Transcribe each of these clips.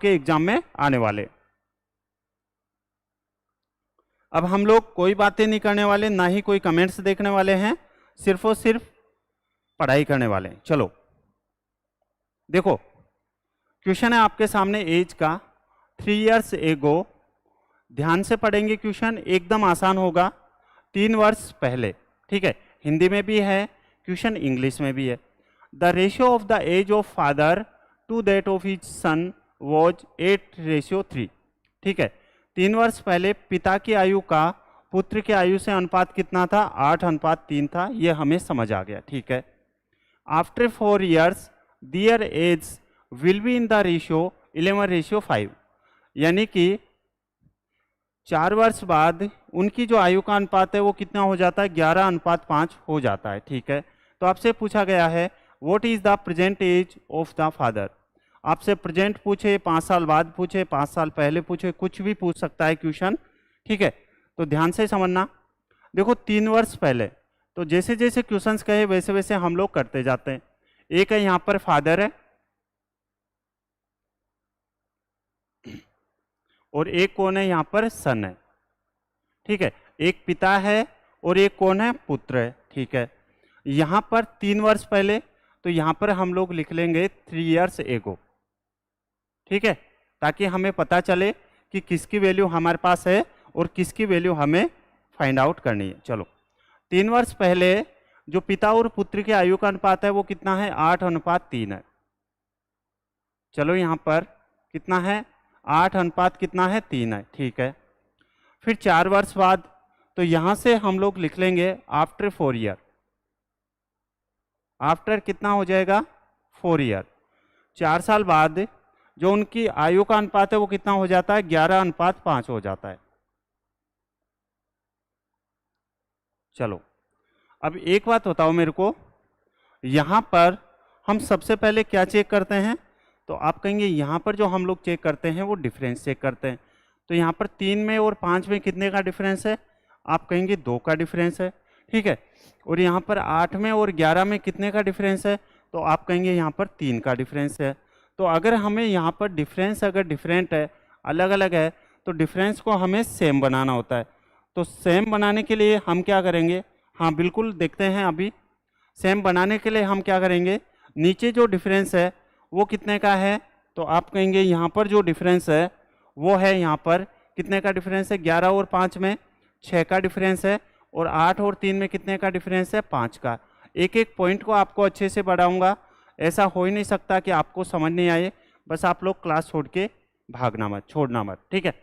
आपके एग्जाम में आने वाले। अब हम लोग कोई बातें नहीं करने वाले, ना ही कोई कमेंट्स देखने वाले हैं, सिर्फ और सिर्फ पढ़ाई करने वाले हैं। चलो देखो, क्वेश्चन है आपके सामने एज का 3 years एगो। ध्यान से पढ़ेंगे, क्वेश्चन एकदम आसान होगा। 3 वर्ष पहले, ठीक है, हिंदी में भी है क्वेश्चन, इंग्लिश में भी है। The ratio of the age of father to that of his son was 8:3। ठीक है, 3 वर्ष पहले पिता की आयु का पुत्र की आयु से अनुपात कितना था? 8:3 था। ये हमें समझ आ गया, ठीक है। After 4 years their age will be in the ratio 11:5, यानी कि 4 वर्ष बाद उनकी जो आयु का अनुपात है वो कितना हो जाता है? 11:5 हो जाता है, ठीक है। तो आपसे पूछा गया है what is the present age of the father. आपसे प्रेजेंट पूछे, 5 साल बाद पूछे, 5 साल पहले पूछे, कुछ भी पूछ सकता है क्वेश्चन, ठीक है। तो ध्यान से समझना। देखो 3 वर्ष पहले, तो जैसे जैसे क्वेश्चंस कहे वैसे वैसे हम लोग करते जाते हैं। एक है यहाँ पर फादर है, और एक कौन है? यहाँ पर सन है, ठीक है। एक पिता है और एक कौन है? पुत्र है, ठीक है। यहाँ पर 3 वर्ष पहले, तो यहाँ पर हम लोग लिख लेंगे 3 years एगो, ठीक है, ताकि हमें पता चले कि किसकी वैल्यू हमारे पास है और किसकी वैल्यू हमें फाइंड आउट करनी है। चलो, 3 वर्ष पहले जो पिता और पुत्र की आयु का अनुपात है वो कितना है? 8:3 है। चलो यहाँ पर कितना है? 8 कितना है? 3 है, ठीक है। फिर 4 वर्ष बाद, तो यहाँ से हम लोग लिख लेंगे आफ्टर 4 year। आफ्टर कितना हो जाएगा? 4 year। 4 साल बाद जो उनकी आयु का अनुपात है वो कितना हो जाता है? 11:5 हो जाता है। चलो, अब एक बात बताओ मेरे को, यहाँ पर हम सबसे पहले क्या चेक करते हैं? तो आप कहेंगे यहाँ पर जो हम लोग चेक करते हैं वो डिफरेंस चेक करते हैं। तो यहाँ पर 3 में और 5 में कितने का डिफरेंस है? आप कहेंगे 2 का डिफरेंस है, ठीक है। और यहाँ पर 8 में और 11 में कितने का डिफरेंस है? तो आप कहेंगे यहाँ पर 3 का डिफरेंस है। तो अगर हमें यहाँ पर डिफरेंस अगर डिफरेंट है, अलग अलग है, तो डिफरेंस को हमें सेम बनाना होता है। तो सेम बनाने के लिए हम क्या करेंगे? हाँ बिल्कुल, देखते हैं अभी। सेम बनाने के लिए हम क्या करेंगे? नीचे जो डिफरेंस है वो कितने का है? तो आप कहेंगे यहाँ पर जो डिफरेंस है वो है, यहाँ पर कितने का डिफरेंस है? 11 और 5 में 6 का डिफरेंस है, और 8 और 3 में कितने का डिफरेंस है? 5 का। एक एक पॉइंट को आपको अच्छे से बढ़ाऊंगा, ऐसा हो ही नहीं सकता कि आपको समझ नहीं आए। बस आप लोग क्लास छोड़ के भागना मत, छोड़ना मत, ठीक है।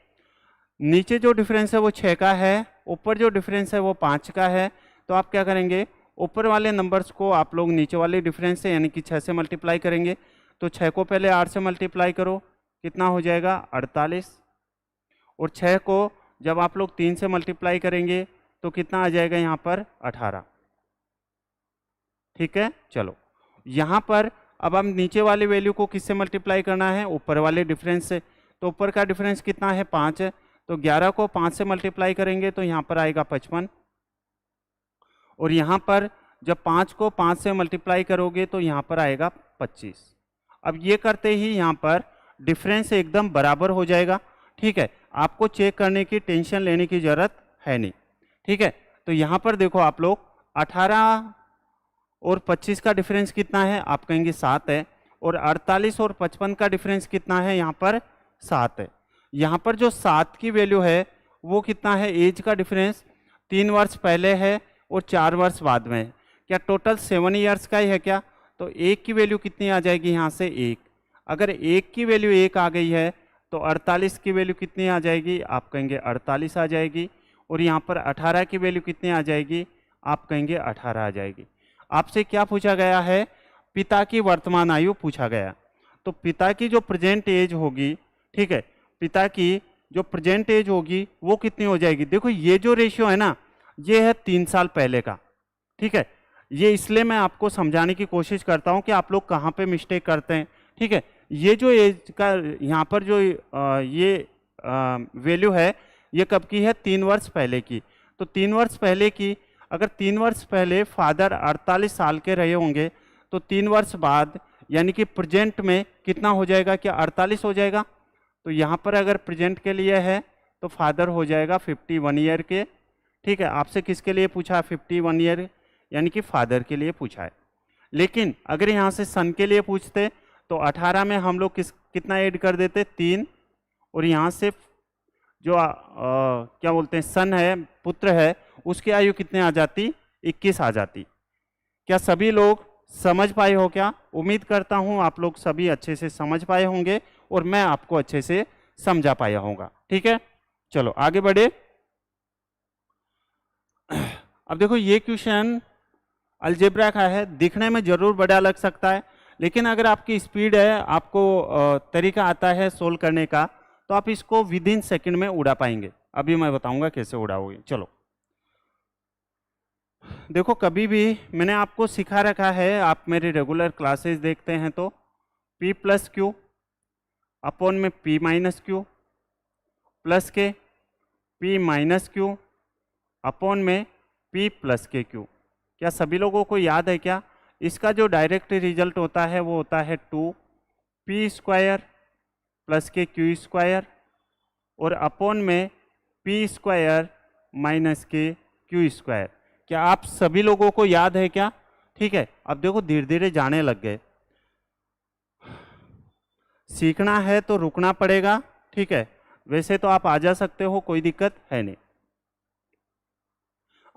नीचे जो डिफरेंस है वो 6 का है, ऊपर जो डिफरेंस है वो 5 का है। तो आप क्या करेंगे? ऊपर वाले नंबर्स को आप लोग नीचे वाले डिफरेंस से यानी कि 6 से मल्टीप्लाई करेंगे। तो 6 को पहले 8 से मल्टीप्लाई करो, कितना हो जाएगा? 48। और 6 को जब आप लोग 3 से मल्टीप्लाई करेंगे तो कितना आ जाएगा? यहाँ पर 18, ठीक है। चलो, यहाँ पर अब हम नीचे वाले वैल्यू को किससे मल्टीप्लाई करना है? ऊपर वाले डिफरेंस से। तो ऊपर का डिफरेंस कितना है? 5 है। तो 11 को 5 से मल्टीप्लाई करेंगे तो यहाँ पर आएगा 55। और यहाँ पर जब 5 को 5 से मल्टीप्लाई करोगे तो यहाँ पर आएगा 25। अब ये करते ही यहाँ पर डिफरेंस एकदम बराबर हो जाएगा, ठीक है। आपको चेक करने की टेंशन लेने की जरूरत है नहीं, ठीक है। तो यहाँ पर देखो आप लोग, 18 और 25 का डिफरेंस कितना है? आप कहेंगे 7 है। और 48 और 55 का डिफरेंस कितना है? यहाँ पर 7 है। यहाँ पर जो 7 की वैल्यू है वो कितना है? एज का डिफरेंस 3 वर्ष पहले है और 4 वर्ष बाद में है। क्या टोटल 7 years का ही है क्या? तो 1 की वैल्यू कितनी आ जाएगी? यहाँ से 1। अगर 1 की वैल्यू 1 आ गई है तो 48 की वैल्यू कितनी आ जाएगी? आप कहेंगे 48 आ जाएगी। और यहाँ पर 18 की वैल्यू कितनी आ जाएगी? आप कहेंगे 18 आ जाएगी। आपसे क्या पूछा गया है? पिता की वर्तमान आयु पूछा गया। तो पिता की जो प्रेजेंट एज होगी, ठीक है, पिता की जो प्रेजेंट एज होगी वो कितनी हो जाएगी? देखो ये जो रेशियो है ना, ये है 3 साल पहले का, ठीक है। ये इसलिए मैं आपको समझाने की कोशिश करता हूँ कि आप लोग कहाँ पे मिस्टेक करते हैं, ठीक है। ये जो एज का यहाँ पर जो ये वैल्यू है ये कब की है? 3 वर्ष पहले की। तो 3 वर्ष पहले की, अगर 3 वर्ष पहले फादर 48 साल के रहे होंगे तो 3 वर्ष बाद यानी कि प्रेजेंट में कितना हो जाएगा? क्या 48 हो जाएगा? तो यहाँ पर अगर प्रेजेंट के लिए है तो फादर हो जाएगा 51 ईयर के। ठीक है, आपसे किसके लिए पूछा? 51 ईयर, यानी कि फादर के लिए पूछा है। लेकिन अगर यहाँ से सन के लिए पूछते तो 18 में हम लोग कितना ऐड कर देते? 3, और यहाँ से जो क्या बोलते हैं सन है, पुत्र है, उसकी आयु कितने आ जाती? 21 आ जाती। क्या सभी लोग समझ पाए हो? क्या उम्मीद करता हूँ आप लोग सभी अच्छे से समझ पाए होंगे और मैं आपको अच्छे से समझा पाया होगा। ठीक है, चलो आगे बढ़े। अब देखो ये क्वेश्चन अलजेब्रा का है, दिखने में जरूर बड़ा लग सकता है, लेकिन अगर आपकी स्पीड है, आपको तरीका आता है सोल्व करने का, तो आप इसको विद इन सेकेंड में उड़ा पाएंगे। अभी मैं बताऊंगा कैसे उड़ाओगे। चलो देखो, कभी भी मैंने आपको सिखा रखा है, आप मेरे रेगुलर क्लासेस देखते हैं तो P प्लस क्यू अपॉन में P माइनस क्यू प्लस के P माइनस क्यू अपॉन में P प्लस के क्यू। क्या सभी लोगों को याद है? क्या इसका जो डायरेक्ट रिजल्ट होता है वो होता है 2P स्क्वायर प्लस के क्यू स्क्वायर और अपॉन में P स्क्वायर माइनस के क्यू स्क्वायर। क्या आप सभी लोगों को याद है? क्या ठीक है, अब देखो धीरे धीरे जाने लग गए। सीखना है तो रुकना पड़ेगा। ठीक है, वैसे तो आप आ जा सकते हो, कोई दिक्कत है नहीं।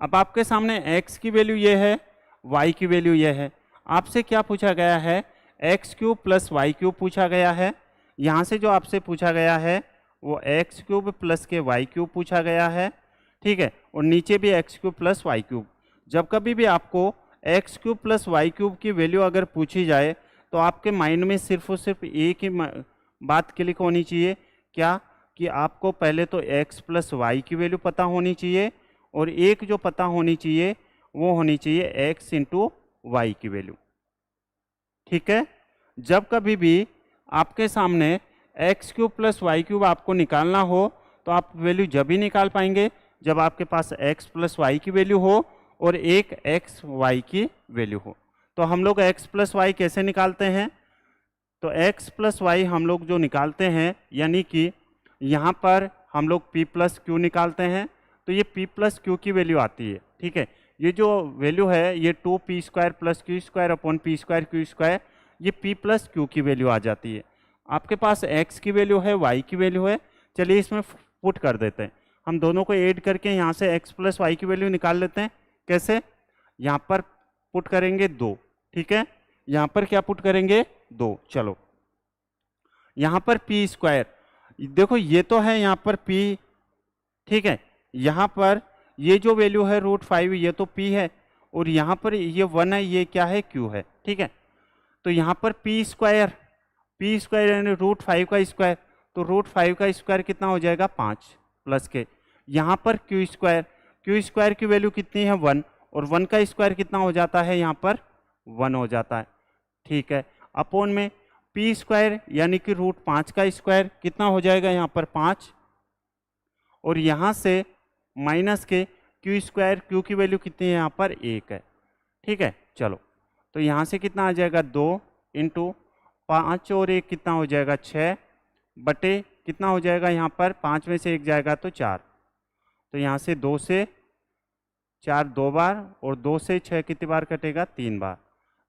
अब आपके सामने x की वैल्यू ये है, y की वैल्यू ये है। आपसे क्या पूछा गया है? X cube plus Y cube पूछा गया है। यहाँ से जो आपसे पूछा गया है वो एक्स क्यूब प्लस के वाई क्यूब पूछा गया है। ठीक है, और नीचे भी X cube plus Y cube. जब कभी भी आपको X cube plus Y cube की वैल्यू अगर पूछी जाए तो आपके माइंड में सिर्फ और सिर्फ एक ही बात क्लिक होनी चाहिए। क्या? कि आपको पहले तो x प्लस वाई की वैल्यू पता होनी चाहिए, और एक जो पता होनी चाहिए वो होनी चाहिए x इंटू वाई की वैल्यू। ठीक है, जब कभी भी आपके सामने X cube plus Y cube आपको निकालना हो तो आप वैल्यू जब ही निकाल पाएंगे जब आपके पास x प्लस वाई की वैल्यू हो और एक x y की वैल्यू हो। तो हम लोग x प्लस वाई कैसे निकालते हैं? तो x प्लस वाई हम लोग जो निकालते हैं, यानी कि यहाँ पर हम लोग p प्लस क्यू निकालते हैं, तो ये p प्लस क्यू की वैल्यू आती है। ठीक है, ये जो वैल्यू है ये 2p square plus Q square upon p square Q square, ये p प्लस क्यू की वैल्यू आ जाती है। आपके पास x की वैल्यू है, y की वैल्यू है, चलिए इसमें पुट कर देते हैं। हम दोनों को ऐड करके यहाँ से x प्लस वाई की वैल्यू निकाल लेते हैं। कैसे? यहाँ पर पुट करेंगे 2। ठीक है, यहाँ पर क्या पुट करेंगे? 2। चलो यहाँ पर p स्क्वायर, देखो ये तो है यहाँ पर p। ठीक है, यहाँ पर ये जो वैल्यू है √5 ये तो p है, और यहाँ पर ये 1 है, ये क्या है? q है। ठीक है, तो यहाँ पर p स्क्वायर यानी √5 का स्क्वायर, तो √5 का स्क्वायर कितना हो जाएगा? 5 प्लस के यहाँ पर q स्क्वायर की वैल्यू कितनी है? 1, और 1 का स्क्वायर कितना हो जाता है? यहाँ पर 1 हो जाता है। ठीक है, अपॉन में p स्क्वायर यानी कि √5 का स्क्वायर कितना हो जाएगा? यहाँ पर 5, और यहाँ से माइनस के क्यू स्क्वायर, क्यू की वैल्यू कितनी है? यहाँ पर 1 है। ठीक है, चलो तो यहाँ से कितना आ जाएगा? 2 इंटू 5 और 1 कितना हो जाएगा? 6 बटे कितना हो जाएगा? यहाँ पर 5 में से 1 जाएगा तो 4, तो यहाँ से 2 से 4 2 बार, और 2 से 6 कितनी बार कटेगा? 3 बार।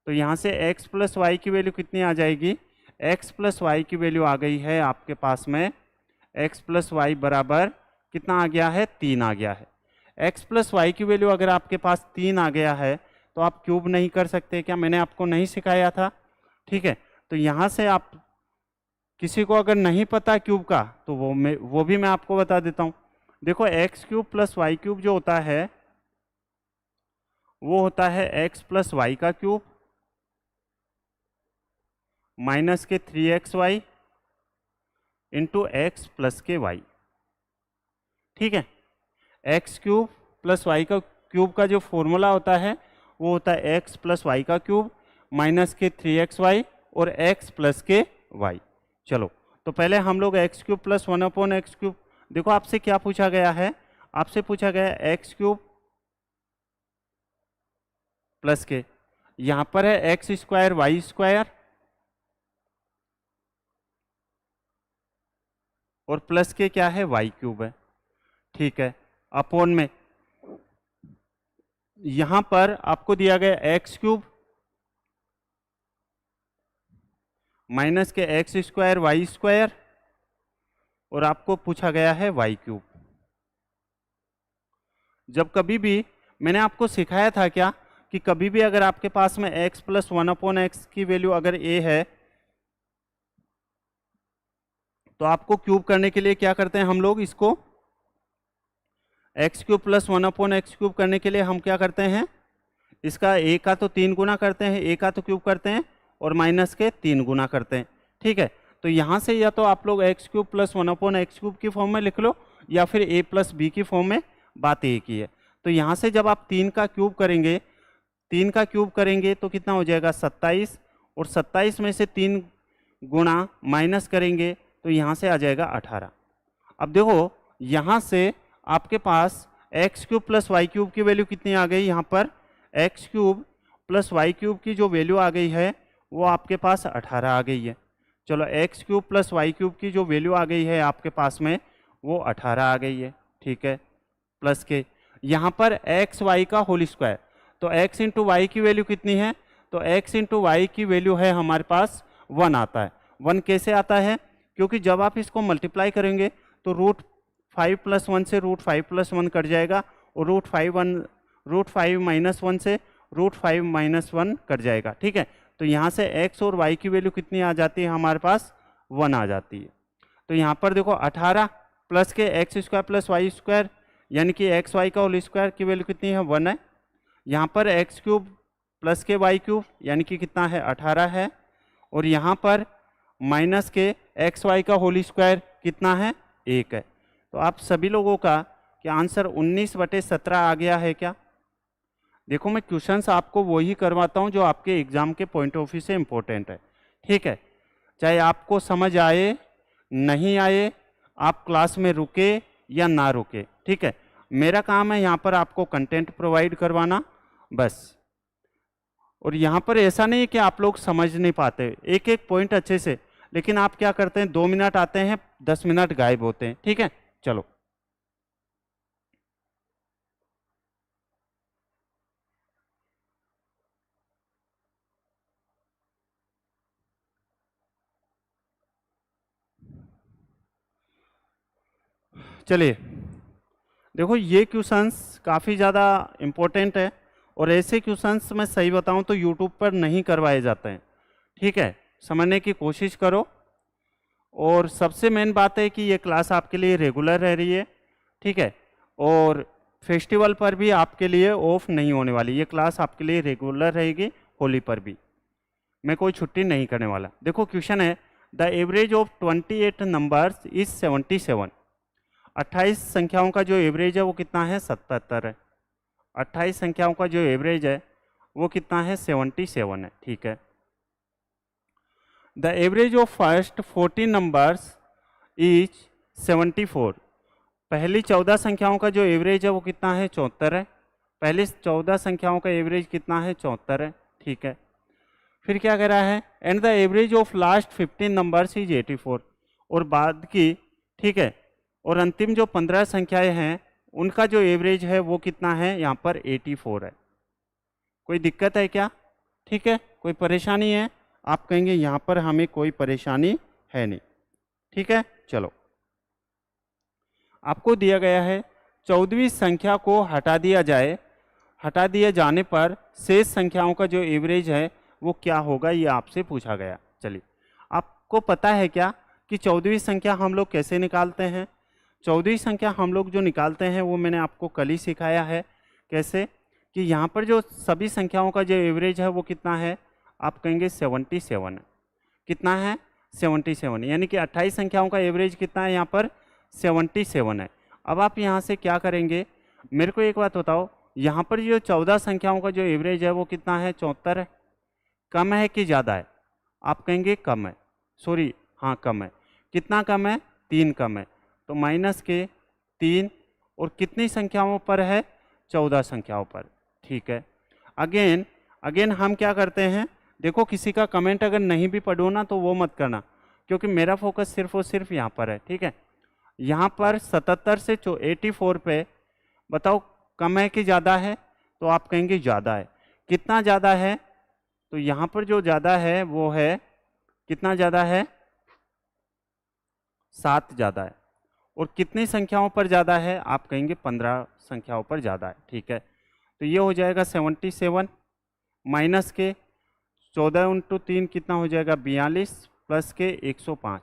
तो यहाँ से x प्लस वाई की वैल्यू कितनी आ जाएगी? x प्लस वाई की वैल्यू आ गई है आपके पास में, x प्लस वाई बराबर कितना आ गया है? 3 आ गया है। x प्लस वाई की वैल्यू अगर आपके पास 3 आ गया है तो आप क्यूब नहीं कर सकते क्या? मैंने आपको नहीं सिखाया था? ठीक है, तो यहाँ से आप किसी को अगर नहीं पता क्यूब का तो वो भी मैं आपको बता देता हूँ। देखो X cube plus Y cube जो होता है वो होता है x प्लस वाई का क्यूब माइनस के 3xy इंटू एक्स प्लस के वाई। ठीक है, एक्स क्यूब प्लस वाई का क्यूब का जो फॉर्मूला होता है वो होता है एक्स प्लस वाई का क्यूब माइनस के 3xy और x प्लस के y। चलो तो पहले हम लोग एक्स क्यूब प्लस 1/x³, देखो आपसे क्या पूछा गया है? आपसे पूछा गया है एक्स क्यूब प्लस के, यहाँ पर है एक्स स्क्वायर वाई स्क्वायर और प्लस के क्या है वाई क्यूब है, ठीक है। अपॉन में यहां पर आपको दिया गया एक्स क्यूब माइनस के एक्स स्क्वायर वाई स्क्वायर और आपको पूछा गया है वाई क्यूब। जब कभी भी मैंने आपको सिखाया था क्या कि कभी भी अगर आपके पास में x प्लस 1/x की वैल्यू अगर a है तो आपको क्यूब करने के लिए क्या करते हैं हम लोग, इसको x cube plus 1/x cube करने के लिए हम क्या करते हैं, इसका a का तो 3 गुना करते हैं, a का तो क्यूब करते हैं और माइनस के 3 गुना करते हैं, ठीक है। तो यहाँ से या तो आप लोग x cube plus 1/x cube की फॉर्म में लिख लो या फिर a प्लस बी की फॉर्म में, बात एक ही है। तो यहाँ से जब आप 3 का क्यूब करेंगे, 3 का क्यूब करेंगे तो कितना हो जाएगा 27, और 27 में से 3 गुणा माइनस करेंगे तो यहाँ से आ जाएगा 18। अब देखो यहाँ से आपके पास x cube plus Y cube की वैल्यू कितनी आ गई, यहाँ पर x cube plus Y cube की जो वैल्यू आ गई है वो आपके पास 18 आ गई है। चलो X cube plus Y cube की जो वैल्यू आ गई है आपके पास में वो 18 आ गई है, ठीक है। प्लस के यहाँ पर एक्स वाई का होल स्क्वायर, तो x इंटू वाई की वैल्यू कितनी है, तो x इंटू वाई की वैल्यू है हमारे पास 1 आता है। 1 कैसे आता है, क्योंकि जब आप इसको मल्टीप्लाई करेंगे तो √5 + 1 से √5 + 1 कट जाएगा और √5 माइनस 1 से √5 माइनस 1 कट जाएगा, ठीक है। तो यहाँ से x और y की वैल्यू कितनी आ जाती है, हमारे पास 1 आ जाती है। तो यहाँ पर देखो 18 प्लस के X square plus Y square यानी कि एक्स वाई का होल स्क्वायर की वैल्यू कितनी है 1 है। यहाँ पर एक्स क्यूब प्लस के वाई क्यूब यानी कि कितना है 18 है, और यहाँ पर माइनस के एक्स वाई का होल स्क्वायर कितना है 1 है। तो आप सभी लोगों का क्या आंसर 19/17 आ गया है क्या। देखो मैं क्वेश्चंस आपको वही करवाता हूँ जो आपके एग्जाम के पॉइंट ऑफ व्यू से इम्पोर्टेंट है, ठीक है। चाहे आपको समझ आए नहीं आए, आप क्लास में रुके या ना रुके, ठीक है। मेरा काम है यहाँ पर आपको कंटेंट प्रोवाइड करवाना बस। और यहाँ पर ऐसा नहीं है कि आप लोग समझ नहीं पाते एक एक पॉइंट अच्छे से, लेकिन आप क्या करते हैं 2 मिनट आते हैं 10 मिनट गायब होते हैं, ठीक है। चलो चलिए देखो ये क्वेश्चंस काफ़ी ज़्यादा इम्पोर्टेंट है और ऐसे क्वेश्चंस मैं सही बताऊं तो यूट्यूब पर नहीं करवाए जाते हैं, ठीक है। समझने की कोशिश करो। और सबसे मेन बात है कि ये क्लास आपके लिए रेगुलर रह रही है, ठीक है। और फेस्टिवल पर भी आपके लिए ऑफ नहीं होने वाली, ये क्लास आपके लिए रेगुलर रहेगी। होली पर भी मैं कोई छुट्टी नहीं करने वाला। देखो क्वेश्चन है the average of 28 numbers is 77। 28 संख्याओं का जो एवरेज है वो कितना है 77 है। 28 संख्याओं का जो एवरेज है वो कितना है 77 है, ठीक है। The average of first 14 numbers is 74। पहली 14 संख्याओं का जो एवरेज है वो कितना है 74 है। पहली 14 संख्याओं का एवरेज कितना है 74 है, ठीक है। फिर क्या कह रहा है and the average of last 15 numbers is 84। और बाद की, ठीक है, और अंतिम जो 15 संख्याएं हैं उनका जो एवरेज है वो कितना है यहाँ पर 84 है। कोई दिक्कत है क्या, ठीक है, कोई परेशानी है, आप कहेंगे यहाँ पर हमें कोई परेशानी है नहीं, ठीक है। चलो आपको दिया गया है 14वीं संख्या को हटा दिया जाए, हटा दिए जाने पर शेष संख्याओं का जो एवरेज है वो क्या होगा, ये आपसे पूछा गया। चलिए आपको पता है क्या कि 14वीं संख्या हम लोग कैसे निकालते हैं। 14वीं संख्या हम लोग जो निकालते हैं वो मैंने आपको कल ही सिखाया है। कैसे कि यहाँ पर जो सभी संख्याओं का जो एवरेज है वो कितना है, आप कहेंगे 77 है। कितना है 77, यानी कि 28 संख्याओं का एवरेज कितना है यहाँ पर 77 है। अब आप यहाँ से क्या करेंगे, मेरे को एक बात बताओ, यहाँ पर जो 14 संख्याओं का जो एवरेज है वो कितना है 74 है। कम है कि ज़्यादा है, आप कहेंगे कम है, सॉरी हाँ कम है। कितना कम है 3 कम है, तो माइनस के 3 और कितनी संख्याओं पर है 14 संख्याओं पर, ठीक है। अगेन हम क्या करते हैं, देखो किसी का कमेंट अगर नहीं भी पढ़ो ना तो वो मत करना, क्योंकि मेरा फोकस सिर्फ और सिर्फ यहाँ पर है, ठीक है। यहाँ पर 77 से 84 पे बताओ कम है कि ज़्यादा है, तो आप कहेंगे ज़्यादा है। कितना ज़्यादा है, तो यहाँ पर जो ज़्यादा है वो है, कितना ज़्यादा है, 7 ज़्यादा है। और कितनी संख्याओं पर ज़्यादा है, आप कहेंगे 15 संख्याओं पर ज़्यादा है। ठीक है, तो ये हो जाएगा 77 माइनस के 14 × 3 कितना हो जाएगा 42 प्लस के 105।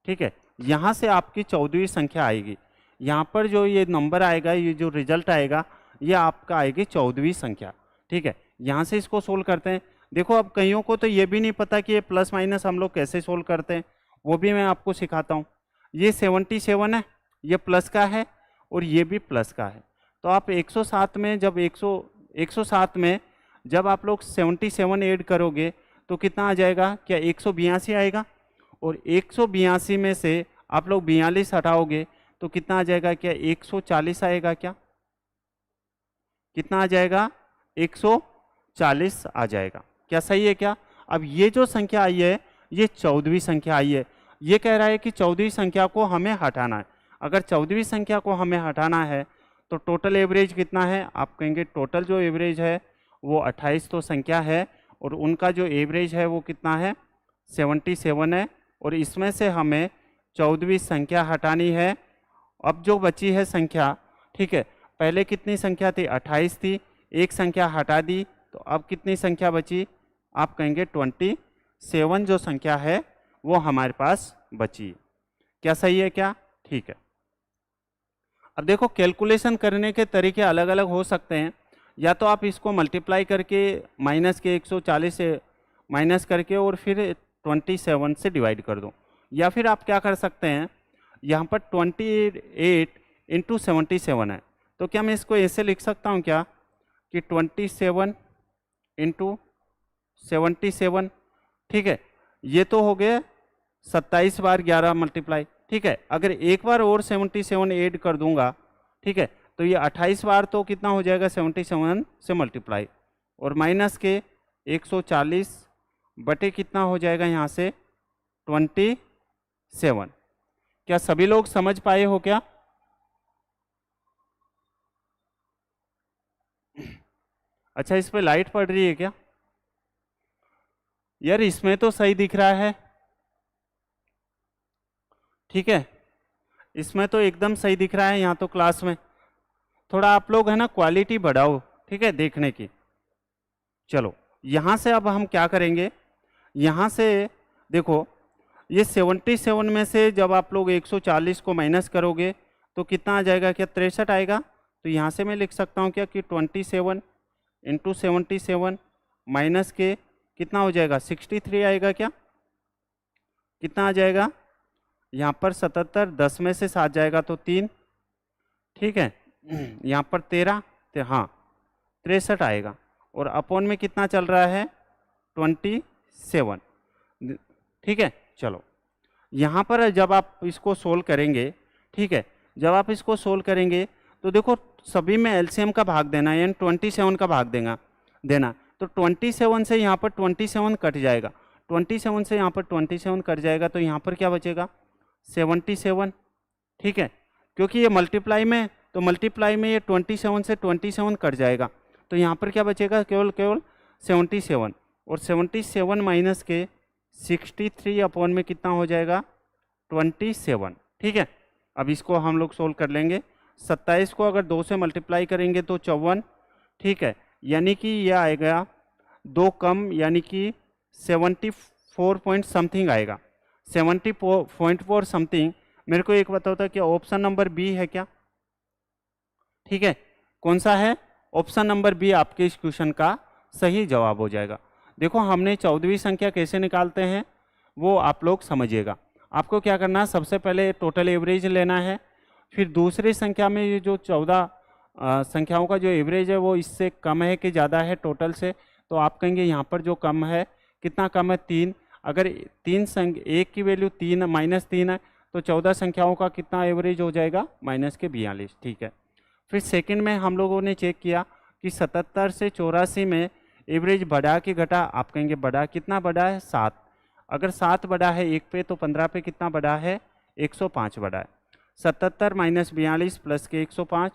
ठीक है, यहाँ से आपकी 14वीं संख्या आएगी। यहाँ पर जो ये नंबर आएगा, ये जो रिजल्ट आएगा, ये आपका आएगी 14वीं संख्या। ठीक है, यहाँ से इसको सोल्व करते हैं। देखो अब कईयों को तो ये भी नहीं पता कि ये प्लस माइनस हम लोग कैसे सोल्व करते हैं, वो भी मैं आपको सिखाता हूँ। ये 77 है, ये प्लस का है और ये भी प्लस का है। तो आप 107 में जब 107 में जब आप लोग 77 ऐड करोगे तो कितना आ जाएगा, क्या 182 आएगा। और 182 में से आप लोग 42 हटाओगे तो कितना आ जाएगा, क्या 140 आएगा, क्या कितना आ जाएगा 140 आ जाएगा। क्या सही है क्या। अब ये जो संख्या आई है ये 14वीं संख्या आई है। ये कह रहा है कि 14वीं संख्या को हमें हटाना है। अगर 14वीं संख्या को हमें हटाना है तो टोटल एवरेज कितना है, आप कहेंगे टोटल जो एवरेज है वो 28 तो संख्या है और उनका जो एवरेज है वो कितना है 77 है। और इसमें से हमें 14वीं संख्या हटानी है। अब जो बची है संख्या, ठीक है, पहले कितनी संख्या थी 28 थी, एक संख्या हटा दी तो अब कितनी संख्या बची, आप कहेंगे 27 जो संख्या है वो हमारे पास बची। क्या सही है क्या। ठीक है, अब देखो कैलकुलेशन करने के तरीके अलग अलग हो सकते हैं। या तो आप इसको मल्टीप्लाई करके माइनस के 140 से माइनस करके और फिर 27 से डिवाइड कर दो, या फिर आप क्या कर सकते हैं, यहाँ पर 28 × 77 है, तो क्या मैं इसको ऐसे लिख सकता हूँ क्या कि 27 × 77। ठीक है, ये तो हो गए 27 बार 11 मल्टीप्लाई। ठीक है, अगर एक बार और 77 ऐड कर दूंगा, ठीक है, तो ये 28 बार तो कितना हो जाएगा 77 से मल्टीप्लाई और माइनस के 140 बटे कितना हो जाएगा यहाँ से 27। क्या सभी लोग समझ पाए हो क्या। अच्छा, इस पे लाइट पड़ रही है क्या यार, इसमें तो सही दिख रहा है। ठीक है, इसमें तो एकदम सही दिख रहा है यहाँ तो क्लास में। थोड़ा आप लोग है ना क्वालिटी बढ़ाओ, ठीक है, देखने की। चलो यहाँ से अब हम क्या करेंगे, यहाँ से देखो ये 77 में से जब आप लोग 140 को माइनस करोगे तो कितना आ जाएगा, क्या 63 आएगा। तो यहाँ से मैं लिख सकता हूँ क्या कि 27 × 77 माइनस के कितना हो जाएगा 63 आएगा। क्या कितना आ जाएगा, यहाँ पर 77 10 में से 7 जाएगा तो 3। ठीक है, यहाँ पर 13 तो हाँ 63 आएगा और अपॉन में कितना चल रहा है 27। ठीक है, चलो यहाँ पर जब आप इसको सोल्व करेंगे, ठीक है, जब आप इसको सोल्व करेंगे तो देखो सभी में एलसीएम का भाग देना है, यानी 27 का भाग देना। तो 27 से यहाँ पर 27 कट जाएगा, 27 से यहाँ पर 27 कट जाएगा तो यहाँ पर क्या बचेगा 77। ठीक है, क्योंकि ये मल्टीप्लाई में, तो मल्टीप्लाई में ये 27 से 27 कट जाएगा तो यहाँ पर क्या बचेगा केवल 77। और 77 माइनस के 63 अपॉन में कितना हो जाएगा 27। ठीक है, अब इसको हम लोग सोल्व कर लेंगे। 27 को अगर 2 से मल्टीप्लाई करेंगे तो 54। ठीक है, यानी कि यह आएगा 2 कम, यानी कि 74 पॉइंट समथिंग आएगा, 70.4 समथिंग। मेरे को एक बताओ था कि ऑप्शन नंबर बी है क्या। ठीक है, कौन सा है, ऑप्शन नंबर बी आपके इस क्वेश्चन का सही जवाब हो जाएगा। देखो हमने 14वीं संख्या कैसे निकालते हैं वो आप लोग समझिएगा। आपको क्या करना है, सबसे पहले टोटल एवरेज लेना है, फिर दूसरी संख्या में ये जो 14 संख्याओं का जो एवरेज है वो इससे कम है कि ज़्यादा है टोटल से, तो आप कहेंगे यहाँ पर जो कम है कितना कम है 3। अगर एक की वैल्यू 3 -3 है तो 14 संख्याओं का कितना एवरेज हो जाएगा -42। ठीक है, फिर सेकंड में हम लोगों ने चेक किया कि 77 से 84 में एवरेज बढ़ा कि घटा, आप कहेंगे बढ़ा, कितना बढ़ा है 7। अगर 7 बढ़ा है 1 पे तो 15 पे कितना बढ़ा है 105 बढ़ा है। 77 माइनस 42 प्लस के 105,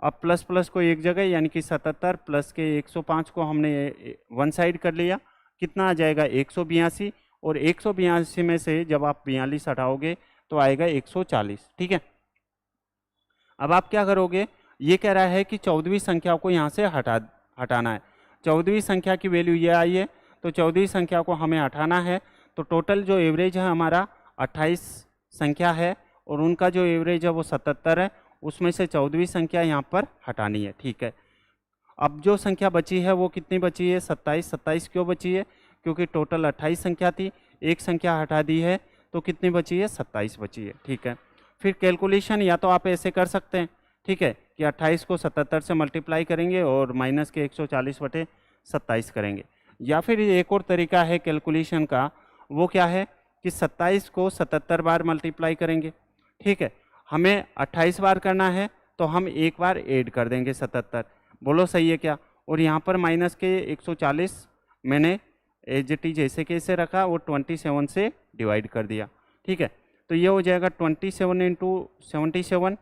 अब प्लस प्लस को एक जगह, यानी कि 77 प्लस के 105 को हमने वन साइड कर लिया, कितना आ जाएगा 182, और 182 में से जब आप 42 हटाओगे तो आएगा 140। ठीक है, अब आप क्या करोगे, ये कह रहा है कि 14वीं संख्या को यहाँ से हटाना है। 14वीं संख्या की वैल्यू ये आई है, तो 14वीं संख्या को हमें हटाना है। तो टोटल जो एवरेज है हमारा 28 संख्या है, और उनका जो एवरेज है वो 77 है, उसमें से 14वीं संख्या यहाँ पर हटानी है। ठीक है, अब जो संख्या बची है वो कितनी बची है, 27। 27 क्यों बची है, क्योंकि टोटल 28 संख्या थी, एक संख्या हटा दी है, तो कितनी बची है, 27 बची है। ठीक है, फिर कैलकुलेशन या तो आप ऐसे कर सकते हैं, ठीक है, कि 28 को 77 से मल्टीप्लाई करेंगे और माइनस के 140/27 करेंगे, या फिर एक और तरीका है कैलकुलेशन का, वो क्या है कि 27 को 77 बार मल्टीप्लाई करेंगे। ठीक है, हमें 28 बार करना है तो हम एक बार ऐड कर देंगे 77, बोलो सही है क्या, और यहाँ पर माइनस के 140 मैंने एज इट इज जैसे कैसे रखा, वो 27 से डिवाइड कर दिया। ठीक है, तो ये हो जाएगा 27 इंटू 77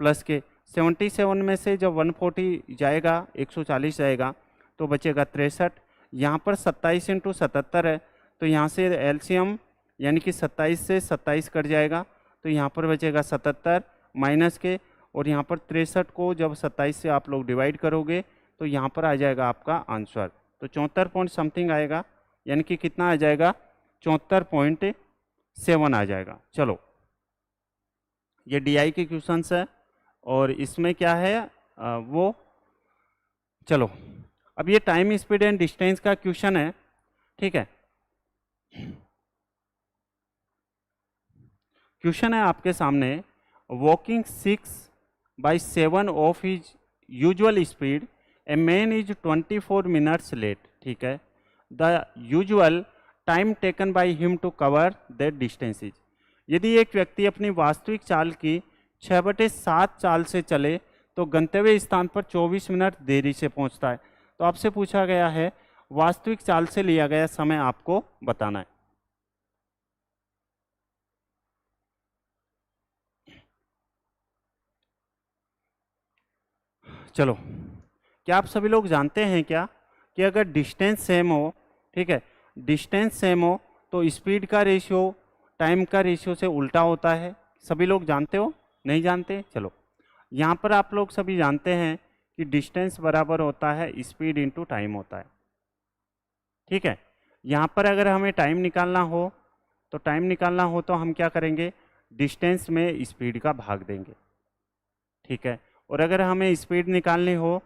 प्लस के 77 में से जब 140 जाएगा, 140 जाएगा, तो बचेगा 63। यहाँ पर 27 इंटू 77 है, तो यहाँ से एलसीएम यानी कि 27 से 27 कट जाएगा, तो यहाँ पर बचेगा 77 माइनस के, और यहाँ पर 63 को जब 27 से आप लोग डिवाइड करोगे तो यहाँ पर आ जाएगा आपका आंसर, तो 74 पॉइंट समथिंग आएगा, यानी कि कितना आ जाएगा, 74.7 आ जाएगा। चलो, ये डीआई के क्वेश्चंस है, और इसमें क्या है वो, चलो अब ये टाइम स्पीड एंड डिस्टेंस का क्वेश्चन है। ठीक है, क्वेश्चन है आपके सामने, walking 6/7 of his usual speed, a man is 24 minutes late. ठीक है, the usual time taken by him to cover that distances. यदि एक व्यक्ति अपनी वास्तविक चाल की 6/7 चाल से चले तो गंतव्य स्थान पर 24 मिनट देरी से पहुंचता है। तो आपसे पूछा गया है वास्तविक चाल से लिया गया समय आपको बताना है। चलो, क्या आप सभी लोग जानते हैं क्या कि अगर डिस्टेंस सेम हो, ठीक है, डिस्टेंस सेम हो तो स्पीड का रेशियो टाइम का रेशियो से उल्टा होता है। सभी लोग जानते हो, नहीं जानते? चलो, यहाँ पर आप लोग सभी जानते हैं कि डिस्टेंस बराबर होता है स्पीड इंटू टाइम होता है। ठीक है, यहाँ पर अगर हमें टाइम निकालना हो तो हम क्या करेंगे, डिस्टेंस में स्पीड का भाग देंगे। ठीक है, और अगर हमें स्पीड निकालनी हो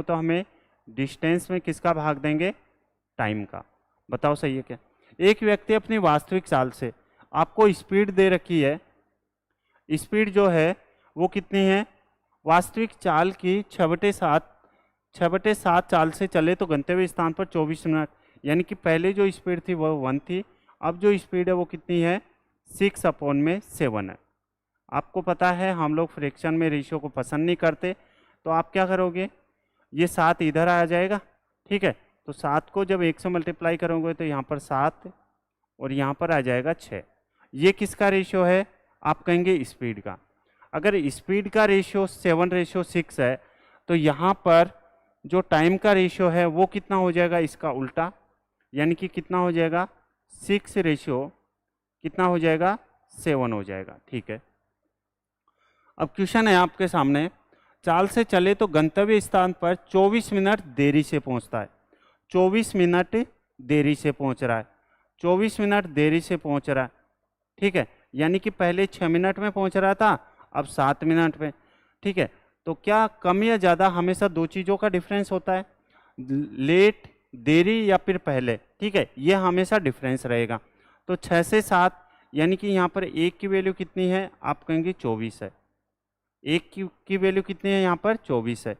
तो हमें डिस्टेंस में किसका भाग देंगे, टाइम का। बताओ सही है क्या? एक व्यक्ति अपनी वास्तविक चाल से, आपको स्पीड दे रखी है, स्पीड जो है वो कितनी है, वास्तविक चाल की 6/7 चाल से चले तो गंतव्य स्थान पर 24 मिनट, यानी कि पहले जो स्पीड थी वो 1 थी, अब जो स्पीड है वो कितनी है, 6/7 है। आपको पता है हम लोग फ्रैक्शन में रेशियो को पसंद नहीं करते, तो आप क्या करोगे, ये 7 इधर आ जाएगा। ठीक है, तो 7 को जब 1 से मल्टीप्लाई करोगे तो यहाँ पर 7 और यहाँ पर आ जाएगा 6। ये किसका रेशियो है, आप कहेंगे स्पीड का। अगर स्पीड का रेशियो 7/6 है तो यहाँ पर जो टाइम का रेशियो है वो कितना हो जाएगा, इसका उल्टा, यानी कि कितना हो जाएगा, 6 रेशियो कितना हो जाएगा, 7 हो जाएगा। ठीक है, अब क्वेश्चन है आपके सामने, चाल से चले तो गंतव्य स्थान पर 24 मिनट देरी से पहुंचता है। 24 मिनट देरी से पहुंच रहा है, 24 मिनट देरी से पहुंच रहा है। ठीक है, यानी कि पहले 6 मिनट में पहुंच रहा था, अब 7 मिनट में। ठीक है, तो क्या कम या ज़्यादा, हमेशा दो चीज़ों का डिफरेंस होता है, लेट, देरी या फिर पहले। ठीक है, ये हमेशा डिफरेंस रहेगा। तो 6 से 7 यानी कि यहाँ पर 1 की वैल्यू कितनी है, आप कहेंगे 24 है। 1 की वैल्यू कितनी है, यहाँ पर 24 है।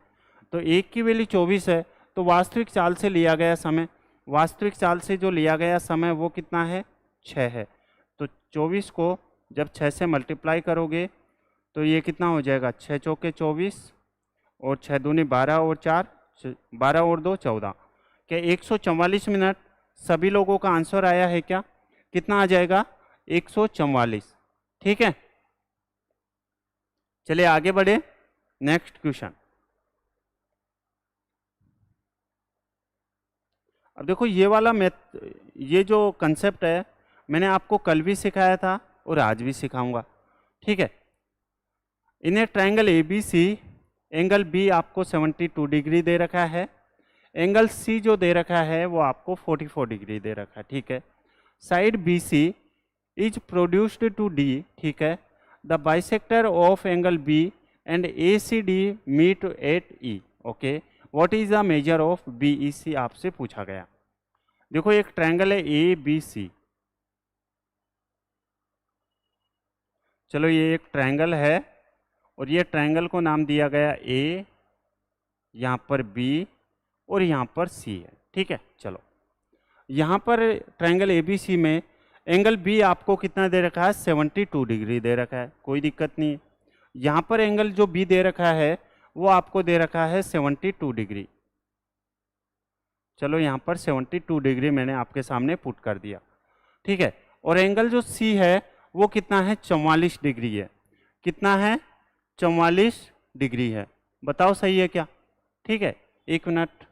तो 1 की वैल्यू 24 है, तो वास्तविक चाल से लिया गया समय, वास्तविक चाल से जो लिया गया समय वो कितना है, 6 है। तो 24 को जब 6 से मल्टीप्लाई करोगे तो ये कितना हो जाएगा, 6 चौके 24 और 6 दूनी 12 और 4 12 और 2 14। क्या 144 मिनट सभी लोगों का आंसर आया है क्या? कितना आ जाएगा, 144। ठीक है, चलिए आगे बढ़े। Next question. अब देखो ये वाला ये जो कंसेप्ट है मैंने आपको कल भी सिखाया था और आज भी सिखाऊंगा। ठीक है, in a triangle A B C, angle B आपको 72 डिग्री दे रखा है, एंगल सी जो दे रखा है वो आपको 44 डिग्री दे रखा है। ठीक है, side B C is produced to D. ठीक है, the bisector of angle B and A C D meet at E. Okay, what is the measure of B E C आपसे पूछा गया। देखो एक ट्रायंगल है ए बी सी, चलो ये एक ट्रायंगल है और ये ट्रायंगल को नाम दिया गया ए, यहाँ पर बी और यहाँ पर सी है। ठीक है, चलो यहाँ पर ट्रायंगल ए बी सी में एंगल बी आपको कितना दे रखा है, 72 डिग्री दे रखा है, कोई दिक्कत नहीं है। यहाँ पर एंगल जो बी दे रखा है वो आपको दे रखा है 72 डिग्री। चलो यहाँ पर 72 डिग्री मैंने आपके सामने पुट कर दिया। ठीक है, और एंगल जो सी है वो कितना है, 44 डिग्री है। कितना है, 44 डिग्री है। बताओ सही है क्या। ठीक है, एक मिनट।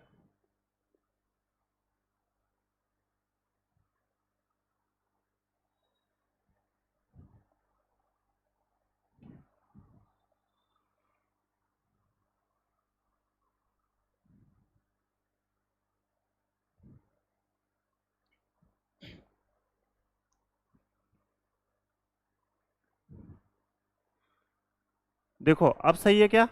देखो अब सही है क्या।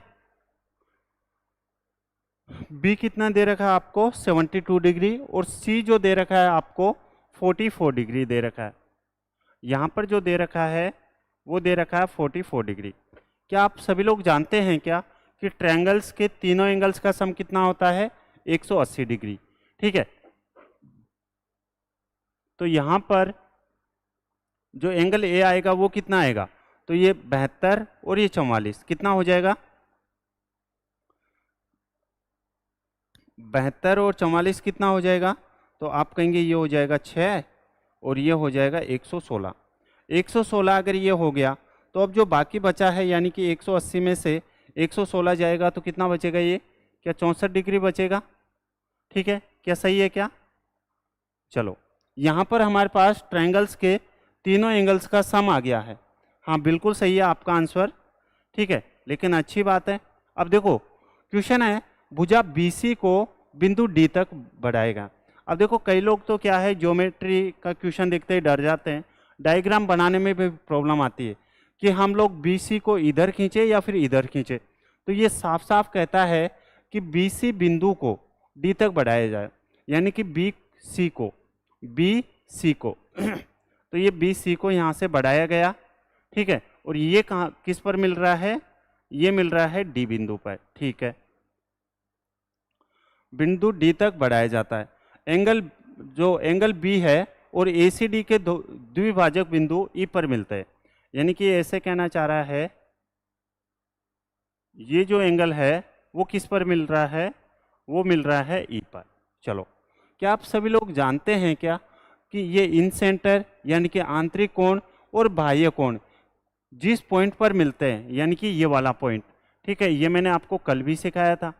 बी कितना दे रखा है आपको, 72 डिग्री, और सी जो दे रखा है आपको 44 डिग्री दे रखा है। यहाँ पर जो दे रखा है वो दे रखा है 44 डिग्री। क्या आप सभी लोग जानते हैं क्या कि ट्रायंगल्स के तीनों एंगल्स का सम कितना होता है, 180 डिग्री। ठीक है, तो यहाँ पर जो एंगल ए आएगा वो कितना आएगा, तो ये 72 और ये 44 कितना हो जाएगा, 72 और 44 कितना हो जाएगा, तो आप कहेंगे ये हो जाएगा 6 और ये हो जाएगा 116। 116 अगर ये हो गया तो अब जो बाकी बचा है यानी कि 180 में से 116 जाएगा तो कितना बचेगा, ये क्या 64 डिग्री बचेगा। ठीक है, क्या सही है क्या। चलो यहाँ पर हमारे पास ट्रायंगल्स के तीनों एंगल्स का सम आ गया है। हाँ बिल्कुल सही है आपका आंसर। ठीक है, लेकिन अच्छी बात है। अब देखो क्वेश्चन है भुजा BC को बिंदु D तक बढ़ाएगा। अब देखो कई लोग तो क्या है ज्योमेट्री का क्वेश्चन देखते ही डर जाते हैं, डायग्राम बनाने में भी प्रॉब्लम आती है कि हम लोग BC को इधर खींचे या फिर इधर खींचे। तो ये साफ साफ कहता है कि BC बिंदु को D तक बढ़ाया जाए, यानी कि BC को तो ये BC को यहाँ से बढ़ाया गया। ठीक है, और ये कहाँ किस पर मिल रहा है, ये मिल रहा है D बिंदु पर। ठीक है, बिंदु D तक बढ़ाया जाता है। एंगल B है और ACD के द्विभाजक बिंदु E पर मिलते हैं, यानी कि ऐसे कहना चाह रहा है ये जो एंगल है वो किस पर मिल रहा है, वो मिल रहा है E पर। चलो क्या आप सभी लोग जानते हैं क्या कि ये इन सेंटर यानी कि आंतरिक कोण और बाह्य कोण जिस पॉइंट पर मिलते हैं, यानी कि ये वाला पॉइंट, ठीक है, ये मैंने आपको कल भी सिखाया था,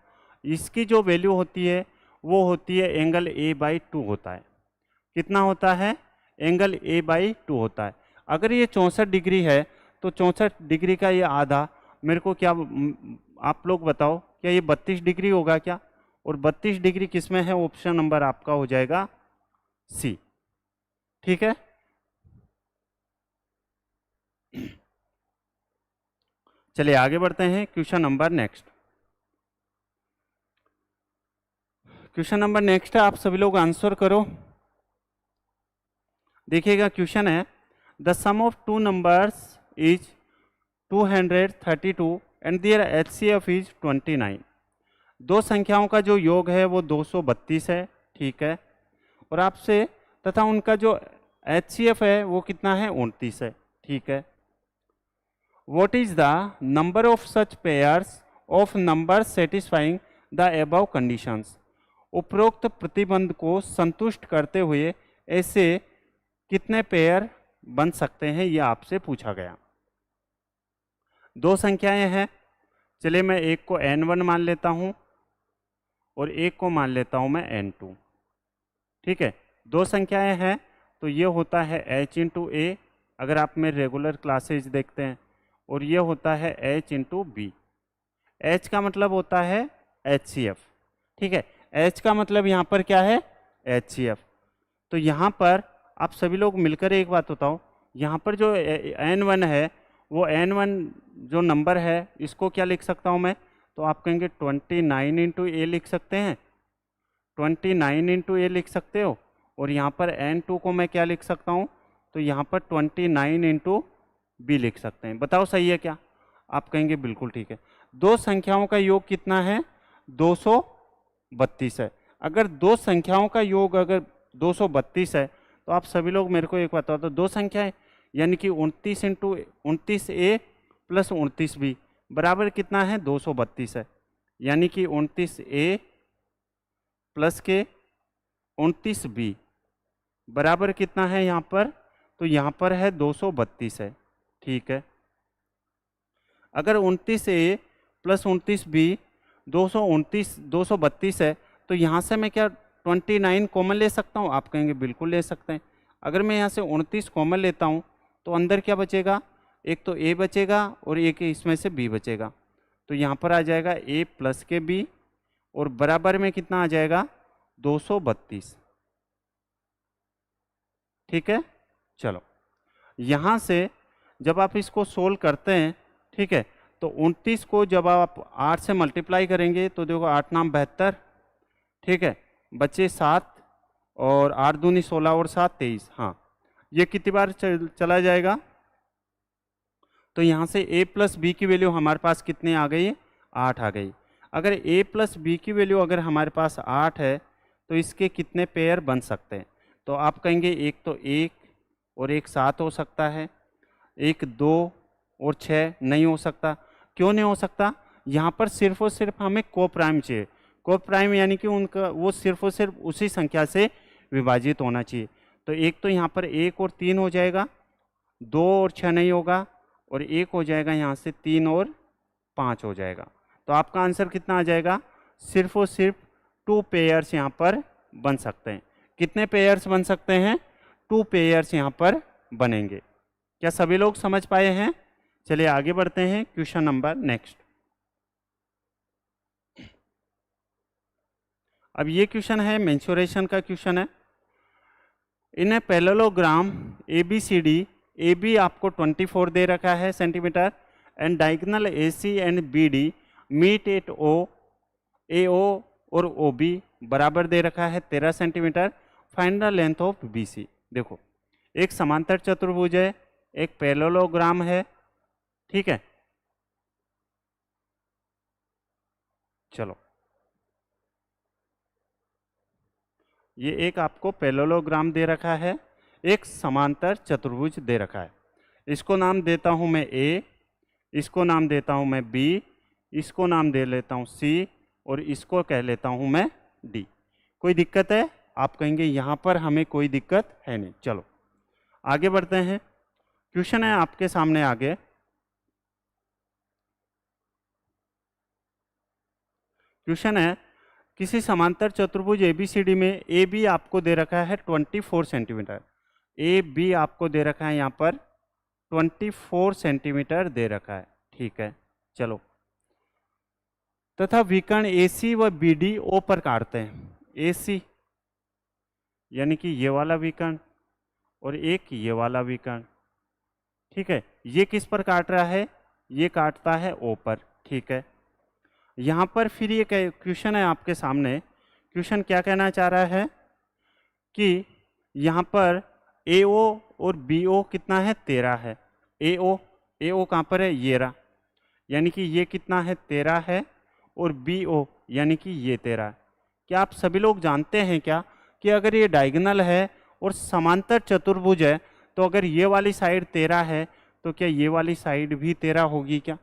इसकी जो वैल्यू होती है वो होती है एंगल A/2 होता है। कितना होता है, एंगल A/2 होता है। अगर ये 64 डिग्री है तो 64 डिग्री का ये आधा, मेरे को क्या आप लोग बताओ, क्या ये 32 डिग्री होगा क्या, और 32 डिग्री किस में है, ऑप्शन नंबर आपका हो जाएगा C। ठीक है, चलिए आगे बढ़ते हैं। Question number next, question number next है, आप सभी लोग आंसर करो। देखिएगा क्वेश्चन है the sum of two numbers is 232 and their HCF is 29। दो संख्याओं का जो योग है वो 232 है। ठीक है, और आपसे तथा उनका जो HCF है वो कितना है, 29 है। ठीक है, what is the number of such pairs of number satisfying the above conditions. उपरोक्त प्रतिबंध को संतुष्ट करते हुए ऐसे कितने पेयर बन सकते हैं, ये आपसे पूछा गया। दो संख्याएं हैं, चलिए मैं एक को n1 मान लेता हूं और एक को मान लेता हूं मैं n2। ठीक है, दो संख्याएं हैं तो ये होता है h इंटू ए, अगर आप मेरे रेगुलर क्लासेज देखते हैं, और ये होता है h इंटू बी। h का मतलब होता है HCF। ठीक है, h का मतलब यहाँ पर क्या है, HCF। तो यहाँ पर आप सभी लोग मिलकर एक बात बताओ, यहाँ पर जो n1 है वो n1 जो नंबर है इसको क्या लिख सकता हूँ मैं, तो आप कहेंगे 29 इंटू ए लिख सकते हैं, 29 इंटू ए लिख सकते हो। और यहाँ पर n2 को मैं क्या लिख सकता हूँ, तो यहाँ पर 29 इंटू बी लिख सकते हैं। बताओ सही है क्या, आप कहेंगे बिल्कुल ठीक है। दो संख्याओं का योग कितना है, 232 है। अगर दो संख्याओं का योग अगर 232 है तो आप सभी लोग मेरे को एक बात बताओ, दो संख्याएं यानी कि 29 इंटू 29a प्लस 29b बराबर कितना है, 232 है। यानी कि 29a प्लस के 29b बराबर कितना है यहाँ पर, तो यहाँ पर है 232 है। ठीक है, अगर 29a प्लस 29b 232 है तो यहाँ से मैं क्या 29 कॉमन ले सकता हूँ, आप कहेंगे बिल्कुल ले सकते हैं। अगर मैं यहाँ से 29 कॉमन लेता हूँ तो अंदर क्या बचेगा, एक तो a बचेगा और एक इसमें से b बचेगा, तो यहाँ पर आ जाएगा a प्लस के b और बराबर में कितना आ जाएगा, 232। ठीक है, चलो यहाँ से जब आप इसको सोल्व करते हैं, ठीक है, तो 29 को जब आप 8 से मल्टीप्लाई करेंगे तो देखो 8 नाम 72, ठीक है, बचे 7 और 8 दूनी 16 और 7 23। हाँ, ये कितनी बार चला जाएगा, तो यहाँ से a प्लस बी की वैल्यू हमारे पास कितनी आ गई, 8 आ गई। अगर a प्लस बी की वैल्यू अगर हमारे पास 8 है तो इसके कितने पेयर बन सकते हैं, तो आप कहेंगे एक तो 1 और एक 7 हो सकता है, एक 2 और 6 नहीं हो सकता। क्यों नहीं हो सकता, यहाँ पर सिर्फ और सिर्फ हमें को प्राइम चाहिए। को प्राइम यानी कि उनका वो सिर्फ और सिर्फ उसी संख्या से विभाजित होना चाहिए। तो एक तो यहाँ पर 1 और 3 हो जाएगा, 2 और 6 नहीं होगा, और एक हो जाएगा यहाँ से 3 और 5 हो जाएगा। तो आपका आंसर कितना आ जाएगा, सिर्फ और सिर्फ 2 पेयर्स यहाँ पर बन सकते हैं। कितने पेयर्स बन सकते हैं, 2 पेयर्स यहाँ पर बनेंगे। क्या सभी लोग समझ पाए हैं? चलिए आगे बढ़ते हैं, क्वेश्चन नंबर नेक्स्ट। अब ये क्वेश्चन है मेंसुरेशन का क्वेश्चन है। In a parallelogram ABCD, AB आपको 24 दे रखा है centimetre, and diagonal AC and BD meet at O, AO और OB बराबर दे रखा है 13 centimetre. Find the length of BC। देखो, एक समांतर चतुर्भुज है, एक पैरेललोग्राम है, ठीक है। चलो, ये एक आपको पैरेललोग्राम दे रखा है, एक समांतर चतुर्भुज दे रखा है। इसको नाम देता हूं मैं A, इसको नाम देता हूं मैं B, इसको नाम दे लेता हूं C और इसको कह लेता हूं मैं D। कोई दिक्कत है? आप कहेंगे यहाँ पर हमें कोई दिक्कत है नहीं। चलो आगे बढ़ते हैं, क्वेश्चन है आपके सामने आगे। क्वेश्चन है, किसी समांतर चतुर्भुज ABCD में AB आपको दे रखा है 24 सेंटीमीटर, AB आपको दे रखा है यहाँ पर 24 सेंटीमीटर दे रखा है, ठीक है। चलो, तथा विकर्ण AC व BD O पर काटते हैं। AC यानी कि ये वाला विकर्ण और एक ये वाला विकर्ण, ठीक है। ये किस पर काट रहा है, ये काटता है O पर, ठीक है। यहाँ पर फिर ये क्वेश्चन है आपके सामने। क्वेश्चन क्या कहना चाह रहा है कि यहाँ पर AO और BO कितना है, 13 है। AO कहाँ पर है, ये रहा, यानी कि ये कितना है, 13 है, और BO यानी कि ये 13 है। क्या आप सभी लोग जानते हैं क्या कि अगर ये डायगोनल है और समांतर चतुर्भुज है तो अगर ये वाली साइड 13 है तो क्या ये वाली साइड भी 13 होगी क्या,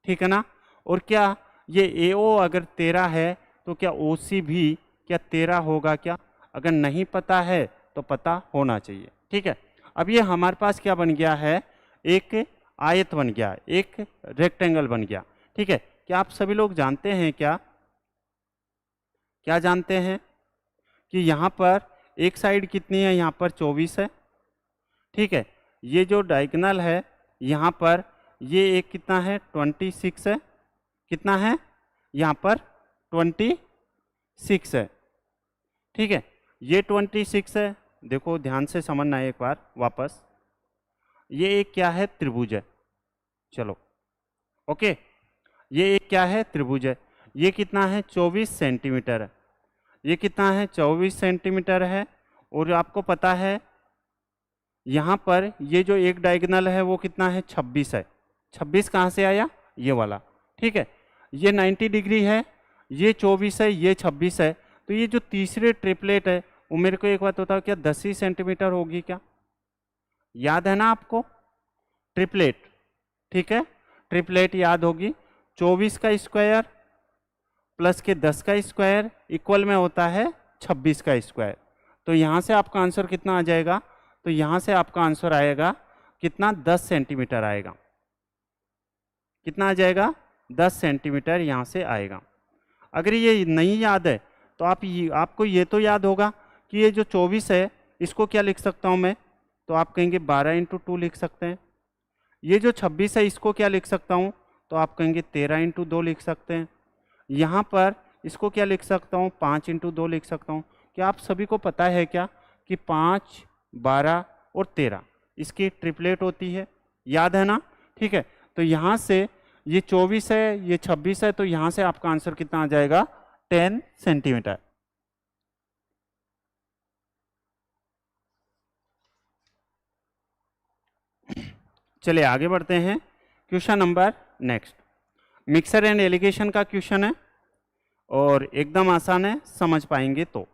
ठीक है ना। और क्या ये AO अगर 13 है तो क्या OC भी क्या 13 होगा क्या? अगर नहीं पता है तो पता होना चाहिए, ठीक है। अब ये हमारे पास क्या बन गया है, एक आयत बन गया, एक रेक्टेंगल बन गया। ठीक है, क्या आप सभी लोग जानते हैं क्या जानते हैं कि यहाँ पर एक साइड कितनी है, यहाँ पर 24 है। ठीक है, ये जो डायगोनल है यहाँ पर ये एक कितना है 26 है, कितना है यहाँ पर 26 है। ठीक है, ये 26 है, देखो ध्यान से समझना एक बार वापस, ये एक क्या है त्रिभुज है, चलो ओके, ये एक क्या है त्रिभुज है, ये कितना है 24 सेंटीमीटर है, ये कितना है 24 सेंटीमीटर है। और आपको पता है यहाँ पर ये जो एक डायगोनल है वो कितना है 26 है, 26 कहाँ से आया, ये वाला। ठीक है, ये 90 डिग्री है, ये 24 है, ये 26 है, तो ये जो तीसरे ट्रिपलेट है वो मेरे को एक बात बताओ, क्या 10 ही सेंटीमीटर होगी क्या? याद है ना आपको ट्रिपलेट? ठीक है, ट्रिपलेट याद होगी, 24 का स्क्वायर प्लस के 10 का स्क्वायर इक्वल में होता है 26 का स्क्वायर। तो यहाँ से आपका आंसर कितना आ जाएगा, तो यहाँ से आपका आंसर आएगा कितना, 10 सेंटीमीटर आएगा। कितना आ जाएगा, 10 सेंटीमीटर यहाँ से आएगा। अगर ये नहीं याद है तो आपको ये तो याद होगा कि ये जो 24 है इसको क्या लिख सकता हूँ मैं, तो आप कहेंगे 12 × 2 लिख सकते हैं। ये जो 26 है इसको क्या लिख सकता हूँ, तो आप कहेंगे 13 × 2 लिख सकते हैं। यहाँ पर इसको क्या लिख सकता हूँ, 5 × 2 लिख सकता हूँ। क्या आप सभी को पता है क्या कि 5, 12 और 13 इसकी ट्रिपलेट होती है, याद है ना? ठीक है, तो यहाँ से ये 24 है, ये 26 है, तो यहाँ से आपका आंसर कितना आ जाएगा, 10 सेंटीमीटर। चलिए आगे बढ़ते हैं, question number next, mixture and alligation का क्वेश्चन है और एकदम आसान है, समझ पाएंगे तो।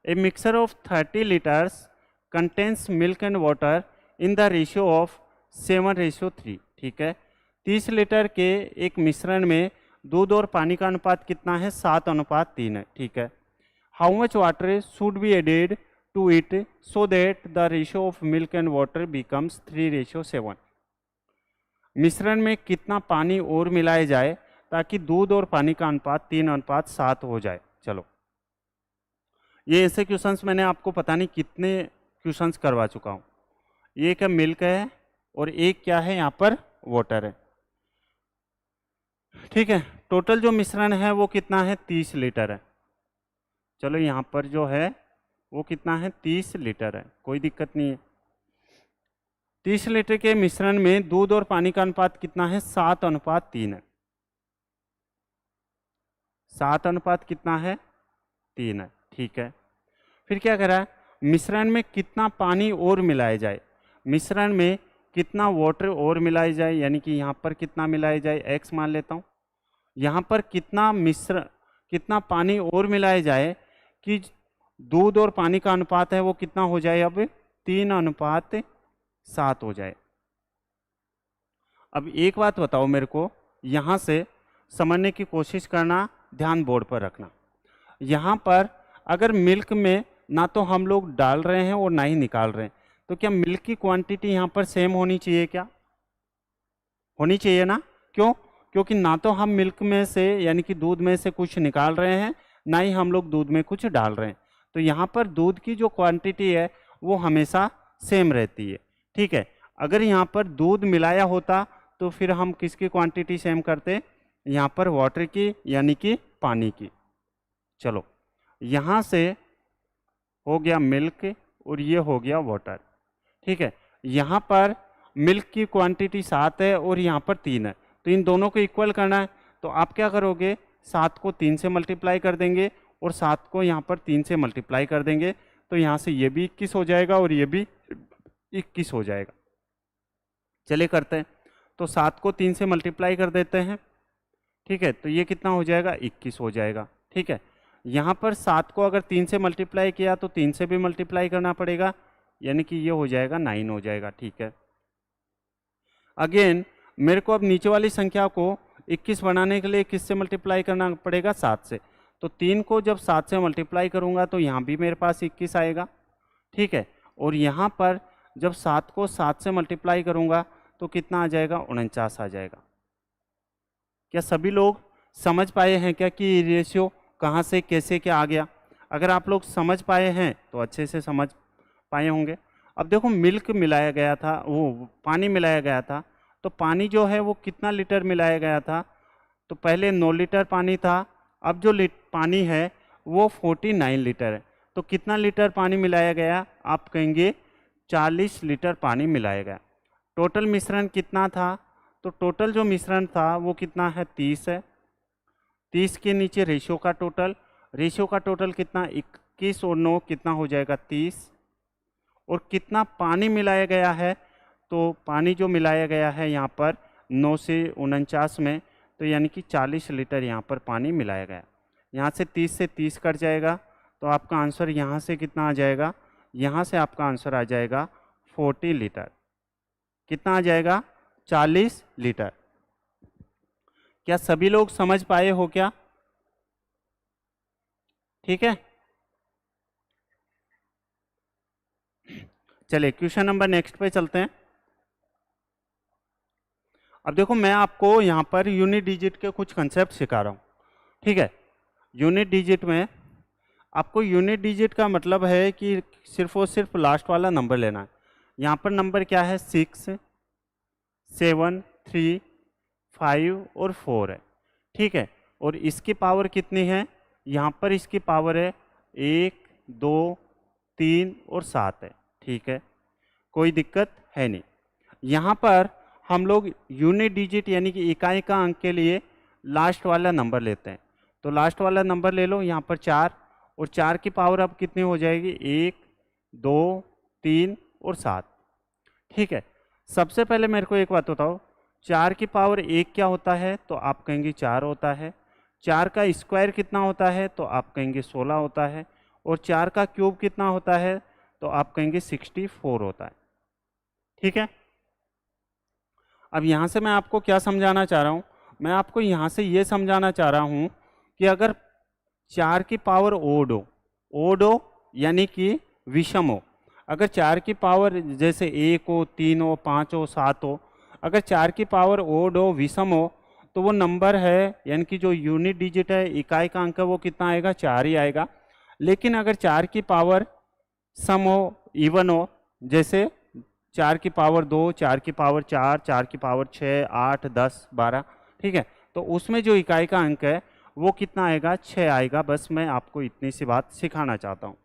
A mixture of 30 litres contains milk and water in the ratio of 7:3। ठीक है, 30 लीटर के एक मिश्रण में दूध और पानी का अनुपात कितना है, 7:3 है। ठीक है, how much water should be added to it so that the ratio of milk and water becomes 3:7। मिश्रण में कितना पानी और मिलाया जाए ताकि दूध और पानी का अनुपात 3:7 हो जाए। चलो, ये ऐसे क्वेश्चंस मैंने आपको पता नहीं कितने क्वेश्चंस करवा चुका हूँ। ये क्या मिल्क है और एक क्या है यहाँ पर वाटर है। ठीक है, टोटल जो मिश्रण है वो कितना है, 30 लीटर है। चलो यहाँ पर जो है वो कितना है, 30 लीटर है, कोई दिक्कत नहीं है। 30 लीटर के मिश्रण में दूध और पानी का अनुपात कितना है, 7:3 है। 7 कितना है, 3 है। ठीक है, फिर क्या करा है, मिश्रण में कितना पानी और मिलाया जाए, मिश्रण में कितना वाटर और मिलाया जाए, यानी कि यहाँ पर कितना मिलाया जाए, x मान लेता हूँ। यहाँ पर कितना पानी और मिलाया जाए कि दूध और पानी का अनुपात है वो कितना हो जाए, अब 3:7 हो जाए। अब एक बात बताओ मेरे को, यहाँ से समझने की कोशिश करना, ध्यान बोर्ड पर रखना। यहाँ पर अगर मिल्क में ना तो हम लोग डाल रहे हैं और ना ही निकाल रहे हैं, तो क्या मिल्क की क्वांटिटी यहाँ पर सेम होनी चाहिए क्या? होनी चाहिए ना? क्यों? क्योंकि ना तो हम मिल्क में से यानी कि दूध में से कुछ निकाल रहे हैं, ना ही हम लोग दूध में कुछ डाल रहे हैं। तो यहाँ पर दूध की जो क्वांटिटी है वो हमेशा सेम रहती है। ठीक है, अगर यहाँ पर दूध मिलाया होता तो फिर हम किसकी क्वांटिटी सेम करते, यहाँ पर वाटर की यानी कि पानी की। चलो, यहाँ से हो गया मिल्क और ये हो गया वाटर। ठीक है, यहाँ पर मिल्क की क्वांटिटी 7 है और यहाँ पर 3 है, तो इन दोनों को इक्वल करना है। तो आप क्या करोगे, 7 को 3 से मल्टीप्लाई कर देंगे और 7 को यहाँ पर 3 से मल्टीप्लाई कर देंगे, तो यहाँ से ये भी 21 हो जाएगा और ये भी 21 हो जाएगा। चलिए करते हैं, तो 7 को 3 से मल्टीप्लाई कर देते हैं। ठीक है, तो ये कितना हो जाएगा, 21 हो जाएगा। ठीक है, यहाँ पर 7 को अगर 3 से मल्टीप्लाई किया तो 3 से भी मल्टीप्लाई करना पड़ेगा, यानी कि ये हो जाएगा 9 हो जाएगा। ठीक है, अगेन मेरे को अब नीचे वाली संख्या को 21 बनाने के लिए किससे मल्टीप्लाई करना पड़ेगा, 7 से। तो 3 को जब 7 से मल्टीप्लाई करूँगा तो यहाँ भी मेरे पास 21 आएगा। ठीक है, और यहाँ पर जब 7 को 7 से मल्टीप्लाई करूँगा तो कितना आ जाएगा, 49 आ जाएगा। क्या सभी लोग समझ पाए हैं क्या कि रेशियो कहाँ से कैसे क्या आ गया? अगर आप लोग समझ पाए हैं तो अच्छे से समझ पाए होंगे। अब देखो मिल्क मिलाया गया था, वो पानी मिलाया गया था, तो पानी जो है वो कितना लीटर मिलाया गया था? तो पहले 9 लीटर पानी था, अब जो पानी है वो 49 लीटर है। तो कितना लीटर पानी मिलाया गया? आप कहेंगे 40 लीटर पानी मिलाया गया। टोटल मिश्रण कितना था? तो टोटल जो मिश्रण था वो कितना है, 30 है। 30 के नीचे रेशियो का टोटल कितना, 21 और 9 कितना हो जाएगा, 30। और कितना पानी मिलाया गया है? तो पानी जो मिलाया गया है यहाँ पर 9 से 49 में, तो यानी कि 40 लीटर यहाँ पर पानी मिलाया गया। यहाँ से 30 से 30 कट जाएगा, तो आपका आंसर यहाँ से कितना आ जाएगा, यहाँ से आपका आंसर आ जाएगा 40 लीटर। कितना आ जाएगा, 40 लीटर। क्या सभी लोग समझ पाए हो क्या? ठीक है, चलिए क्वेश्चन नंबर नेक्स्ट पे चलते हैं। अब देखो मैं आपको यहाँ पर यूनिट डिजिट के कुछ कंसेप्ट सिखा रहा हूँ। ठीक है, यूनिट डिजिट में आपको यूनिट डिजिट का मतलब है कि सिर्फ और सिर्फ लास्ट वाला नंबर लेना है। यहाँ पर नंबर क्या है, 6, 7, 3, 5 और 4 है। ठीक है, और इसकी पावर कितनी है? यहाँ पर इसकी पावर है 1, 2, 3 और 7 है। ठीक है, कोई दिक्कत है नहीं। यहाँ पर हम लोग यूनिट डिजिट यानी कि इकाई का अंक के लिए लास्ट वाला नंबर लेते हैं। तो लास्ट वाला नंबर ले लो, यहाँ पर 4, और 4 की पावर अब कितनी हो जाएगी, 1, 2, 3 और 7। ठीक है, सबसे पहले मेरे को एक बात बताओ, 4 की पावर 1 क्या होता है? तो आप कहेंगे 4 होता है। 4 का स्क्वायर कितना होता है? तो आप कहेंगे 16 होता है। और 4 का क्यूब कितना होता है? तो आप कहेंगे 64 होता है। ठीक है, अब यहाँ से मैं आपको क्या समझाना चाह रहा हूँ, मैं आपको यहाँ से ये समझाना चाह रहा हूँ कि अगर 4 की पावर ओड हो यानी कि विषम हो, अगर 4 की पावर जैसे 1 हो, 3 हो, 5 हो, 7 हो, अगर 4 की पावर ओड हो, विषम हो, तो वो नंबर है यानी कि जो यूनिट डिजिट है, इकाई का अंक है, वो कितना आएगा, 4 ही आएगा। लेकिन अगर 4 की पावर सम हो, इवन हो, जैसे 4 की पावर 2, 4 की पावर 4, 4 की पावर 6, 8, 10, 12, ठीक है, तो उसमें जो इकाई का अंक है वो कितना आएगा, 6 आएगा। बस मैं आपको इतनी सी बात सिखाना चाहता हूँ।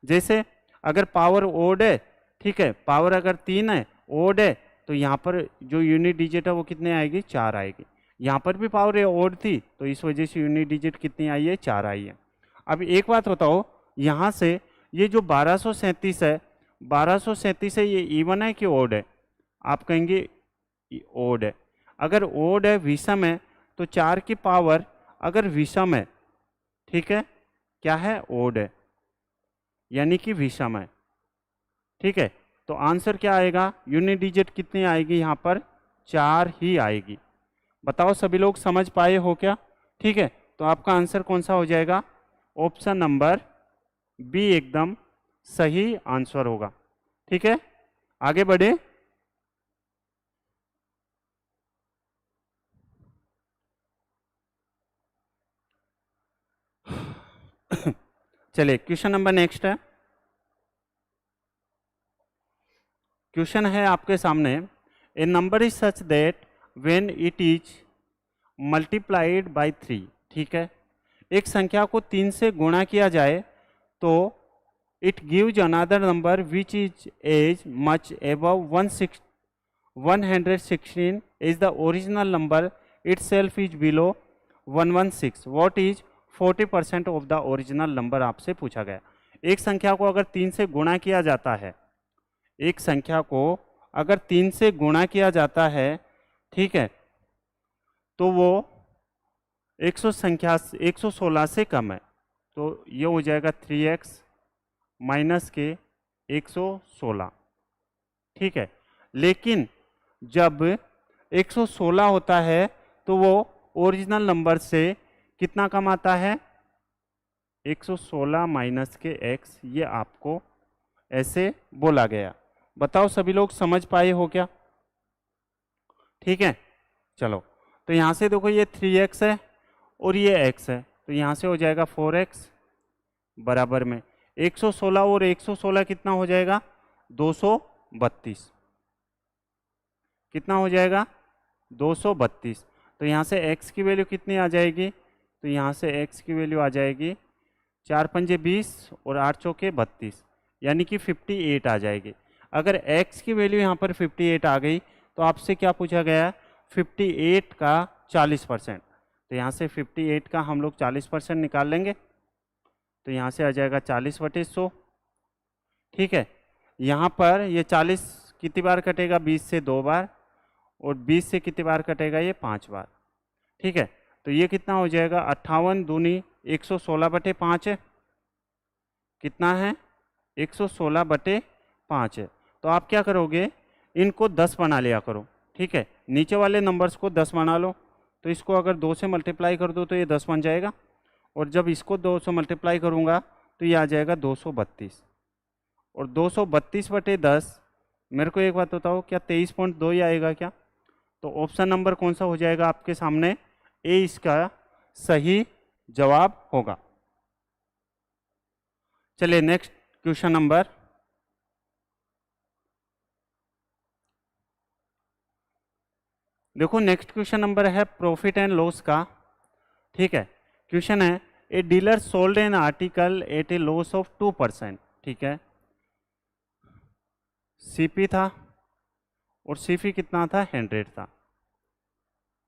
जैसे अगर पावर ओड है, ठीक है, पावर अगर 3 है, ओड है, तो यहाँ पर जो यूनिट डिजिट है वो कितने आएगी, 4 आएगी। यहाँ पर भी पावर ओड थी, तो इस वजह से यूनिट डिजिट कितनी आई है, 4 आई है। अब एक बात बताओ, यहाँ से ये जो 1237 है, 1237 है, ये इवन है कि ओड है? आप कहेंगे ओड है। अगर ओड है, विषम है, तो 4 की पावर अगर विषम है, ठीक है, क्या है, ओड है, यानी कि विषम है। ठीक है, तो आंसर क्या आएगा, यूनिट डिजिट कितनी आएगी यहाँ पर, 4 ही आएगी। बताओ सभी लोग समझ पाए हो क्या? ठीक है, तो आपका आंसर कौन सा हो जाएगा, ऑप्शन नंबर बी एकदम सही आंसर होगा। ठीक है, आगे बढ़े। चलिए क्वेश्चन नंबर नेक्स्ट है। क्वेश्चन है आपके सामने, a number is such that when it is multiplied by 3। ठीक है, एक संख्या को 3 से गुणा किया जाए तो it gives another number which is as much above 116 is the original number itself is below 116। What is 40% of the original number आपसे पूछा गया। एक संख्या को अगर 3 से गुणा किया जाता है, एक संख्या को अगर 3 से गुणा किया जाता है, ठीक है, तो वो 116 से कम है, तो ये हो जाएगा 3x माइनस के 116। ठीक है, लेकिन जब 116 होता है तो वो ओरिजिनल नंबर से कितना कम आता है, 116 माइनस के x, ये आपको ऐसे बोला गया। बताओ सभी लोग समझ पाए हो क्या? ठीक है, चलो तो यहाँ से देखो ये 3x है और ये x है, तो यहाँ से हो जाएगा 4x बराबर में 116 और 116 कितना हो जाएगा 232, कितना हो जाएगा 232। तो यहाँ से x की वैल्यू कितनी आ जाएगी, तो यहाँ से x की वैल्यू आ जाएगी 4 पंजे 20 और 8 चौके 32, यानी कि 58 आ जाएगी। अगर x की वैल्यू यहाँ पर 58 आ गई तो आपसे क्या पूछा गया, 58 का 40%, तो यहाँ से 58 का हम लोग 40% निकाल लेंगे, तो यहाँ से आ जाएगा 40/100। ठीक है, यहाँ पर ये 40 कितनी बार कटेगा, 20 से 2 बार, और 20 से कितनी बार कटेगा, ये 5 बार। ठीक है, तो ये कितना हो जाएगा 58 दूनी 116/5 है, कितना है 116/5 है। तो आप क्या करोगे, इनको 10 बना लिया करो। ठीक है, नीचे वाले नंबर्स को 10 बना लो, तो इसको अगर 2 से मल्टीप्लाई कर दो तो ये 10 बन जाएगा, और जब इसको 2 से मल्टीप्लाई करूँगा तो ये आ जाएगा 232, और 232/10 मेरे को एक बात बताओ, क्या 23.2 ही आएगा क्या? तो ऑप्शन नंबर कौन सा हो जाएगा आपके सामने, ए इसका सही जवाब होगा। चलिए नेक्स्ट क्वेश्चन नंबर, देखो नेक्स्ट क्वेश्चन नंबर है प्रॉफिट एंड लॉस का। ठीक है, क्वेश्चन है a dealer sold an article at a loss of 2%। ठीक है, सीपी था और सीपी कितना था, 100 था।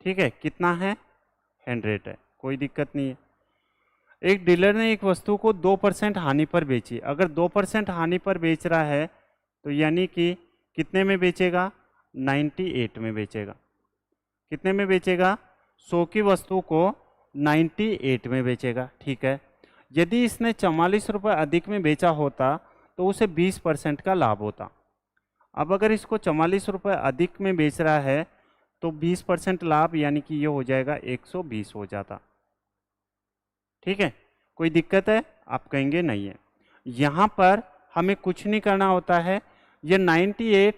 ठीक है, कितना है 100 है, कोई दिक्कत नहीं है। एक डीलर ने एक वस्तु को 2% हानि पर बेची। अगर 2% हानि पर बेच रहा है तो यानी कि कितने में बेचेगा, 98 में बेचेगा। कितने में बेचेगा, 100 की वस्तु को 98 में बेचेगा। ठीक है, यदि इसने 44 रुपये अधिक में बेचा होता तो उसे 20% का लाभ होता। अब अगर इसको 44 रुपये अधिक में बेच रहा है तो 20% लाभ, यानी कि ये हो जाएगा 120 हो जाता। ठीक है, कोई दिक्कत है, आप कहेंगे नहीं है। यहाँ पर हमें कुछ नहीं करना होता है, ये 98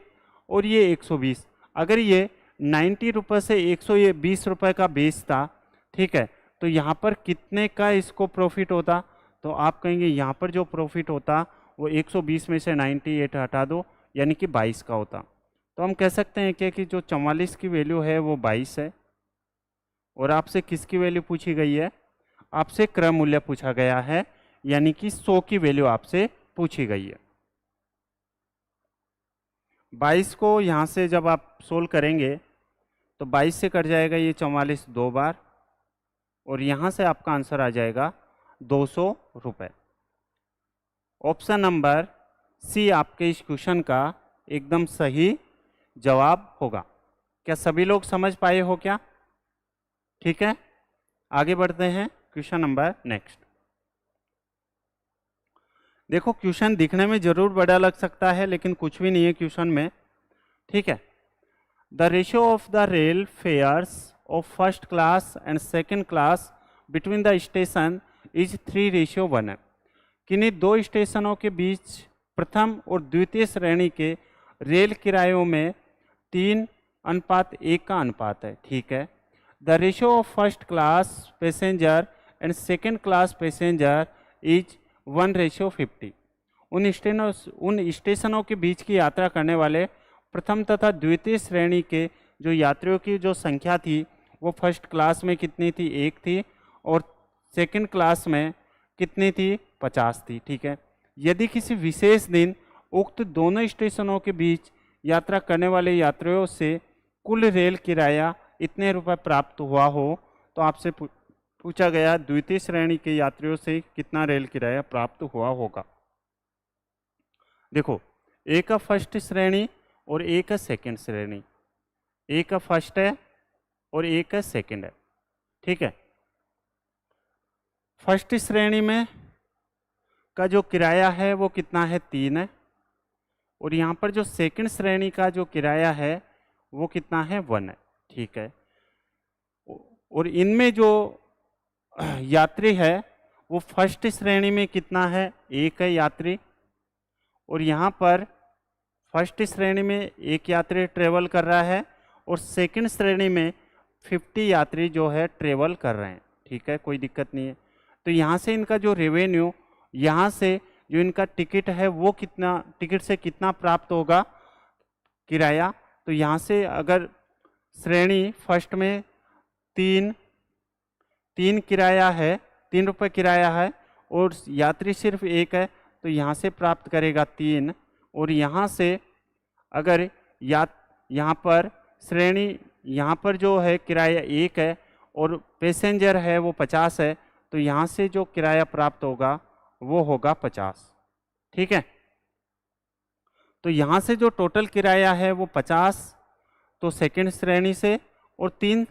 और ये 120, अगर ये 90 रुपये से 120 रुपये का बेचता, ठीक है, तो यहाँ पर कितने का इसको प्रॉफिट होता, तो आप कहेंगे यहाँ पर जो प्रॉफिट होता वो 120 में से 98 हटा दो, यानी कि 22 का होता। तो हम कह सकते हैं कि जो 44 की वैल्यू है वो 22 है, और आपसे किसकी वैल्यू पूछी गई है, आपसे क्रय मूल्य पूछा गया है, यानी कि 100 की वैल्यू आपसे पूछी गई है। 22 को यहाँ से जब आप सोल्व करेंगे तो 22 से कट जाएगा ये 44 2 बार, और यहाँ से आपका आंसर आ जाएगा 200 रुपये। ऑप्शन नंबर सी आपके इस क्वेश्चन का एकदम सही जवाब होगा। क्या सभी लोग समझ पाए हो क्या? ठीक है, आगे बढ़ते हैं क्वेश्चन नंबर नेक्स्ट। देखो क्वेश्चन दिखने में जरूर बड़ा लग सकता है, लेकिन कुछ भी नहीं है क्वेश्चन में। ठीक है, the ratio of the rail fares of first class and second class between the station is 3:1 है। किन्हीं दो स्टेशनों के बीच प्रथम और द्वितीय श्रेणी के रेल किरायों में 3:1 का अनुपात है। ठीक है, the ratio of first class passenger and second class passenger is 1:50। उन स्टेशनों के बीच की यात्रा करने वाले प्रथम तथा द्वितीय श्रेणी के जो यात्रियों की जो संख्या थी वो फर्स्ट क्लास में कितनी थी, 1 थी, और सेकंड क्लास में कितनी थी, 50 थी। ठीक है, यदि किसी विशेष दिन उक्त दोनों स्टेशनों के बीच यात्रा करने वाले यात्रियों से कुल रेल किराया इतने रुपए प्राप्त हुआ हो, तो आपसे पूछा गया द्वितीय श्रेणी के यात्रियों से कितना रेल किराया प्राप्त हुआ होगा। देखो, एक फर्स्ट श्रेणी और एक सेकंड श्रेणी, एक फर्स्ट है और एक सेकंड है। ठीक है, फर्स्ट श्रेणी में का जो किराया है वो कितना है, 3 है, और यहाँ पर जो सेकंड श्रेणी का जो किराया है वो कितना है, 1 है। ठीक है, और इनमें जो यात्री है वो फर्स्ट श्रेणी में कितना है, 1 है यात्री, और यहाँ पर फर्स्ट श्रेणी में 1 यात्री ट्रेवल कर रहा है और सेकंड श्रेणी में 50 यात्री जो है ट्रेवल कर रहे हैं। ठीक है, कोई दिक्कत नहीं है। तो यहाँ से इनका जो रेवेन्यू, यहाँ से जो इनका टिकट है वो कितना, टिकट से कितना प्राप्त होगा किराया। तो यहाँ से अगर श्रेणी फर्स्ट में 3 किराया है, 3 रुपये किराया है और यात्री सिर्फ 1 है, तो यहाँ से प्राप्त करेगा 3। और यहाँ से अगर यहाँ पर श्रेणी, यहाँ पर जो है किराया 1 है और पैसेंजर है वो 50 है, तो यहाँ से जो किराया प्राप्त होगा वो होगा 50। ठीक है, तो यहाँ से जो टोटल किराया है वो 50 तो सेकंड श्रेणी से और 3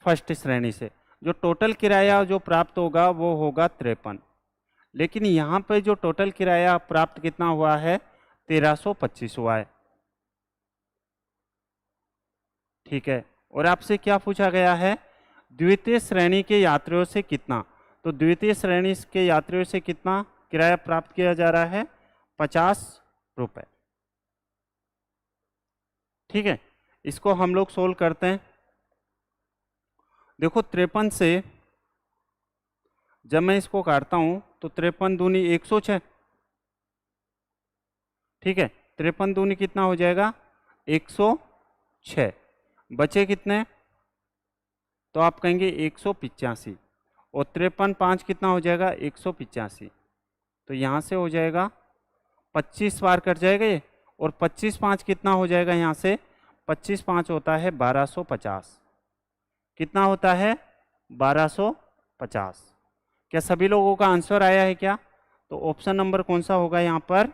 फर्स्ट श्रेणी से, जो टोटल किराया जो प्राप्त होगा वो होगा 53। लेकिन यहाँ पे जो टोटल किराया प्राप्त कितना हुआ है, 1325 हुआ है। ठीक है, और आपसे क्या पूछा गया है, द्वितीय श्रेणी के यात्रियों से कितना। तो द्वितीय श्रेणी के यात्रियों से कितना किराया प्राप्त किया जा रहा है, 50 रुपये। ठीक है, इसको हम लोग सोल्व करते हैं। देखो 53 से जब मैं इसको काटता हूं तो 53 दूनी 106। ठीक है, 53 दूनी कितना हो जाएगा, 106। बचे कितने, तो आप कहेंगे 185 और 53 5 कितना हो जाएगा, 185। तो यहाँ से हो जाएगा 25 बार कट जाएगा ये, और 25 5 कितना हो जाएगा, यहाँ से 25 5 होता है 1250। कितना होता है, 1250। क्या सभी लोगों का आंसर आया है क्या। तो ऑप्शन नंबर कौन सा होगा यहाँ पर,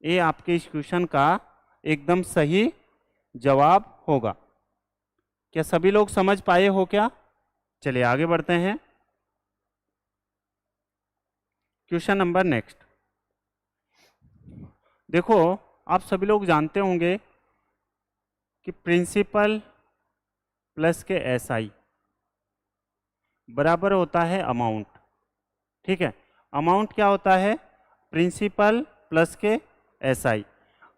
ए आपके इस क्वेश्चन का एकदम सही जवाब होगा। क्या सभी लोग समझ पाए हो क्या। चलिए आगे बढ़ते हैं, क्वेश्चन नंबर नेक्स्ट। देखो आप सभी लोग जानते होंगे कि प्रिंसिपल प्लस के एसआई बराबर होता है अमाउंट। ठीक है, अमाउंट क्या होता है, प्रिंसिपल प्लस के एसआई।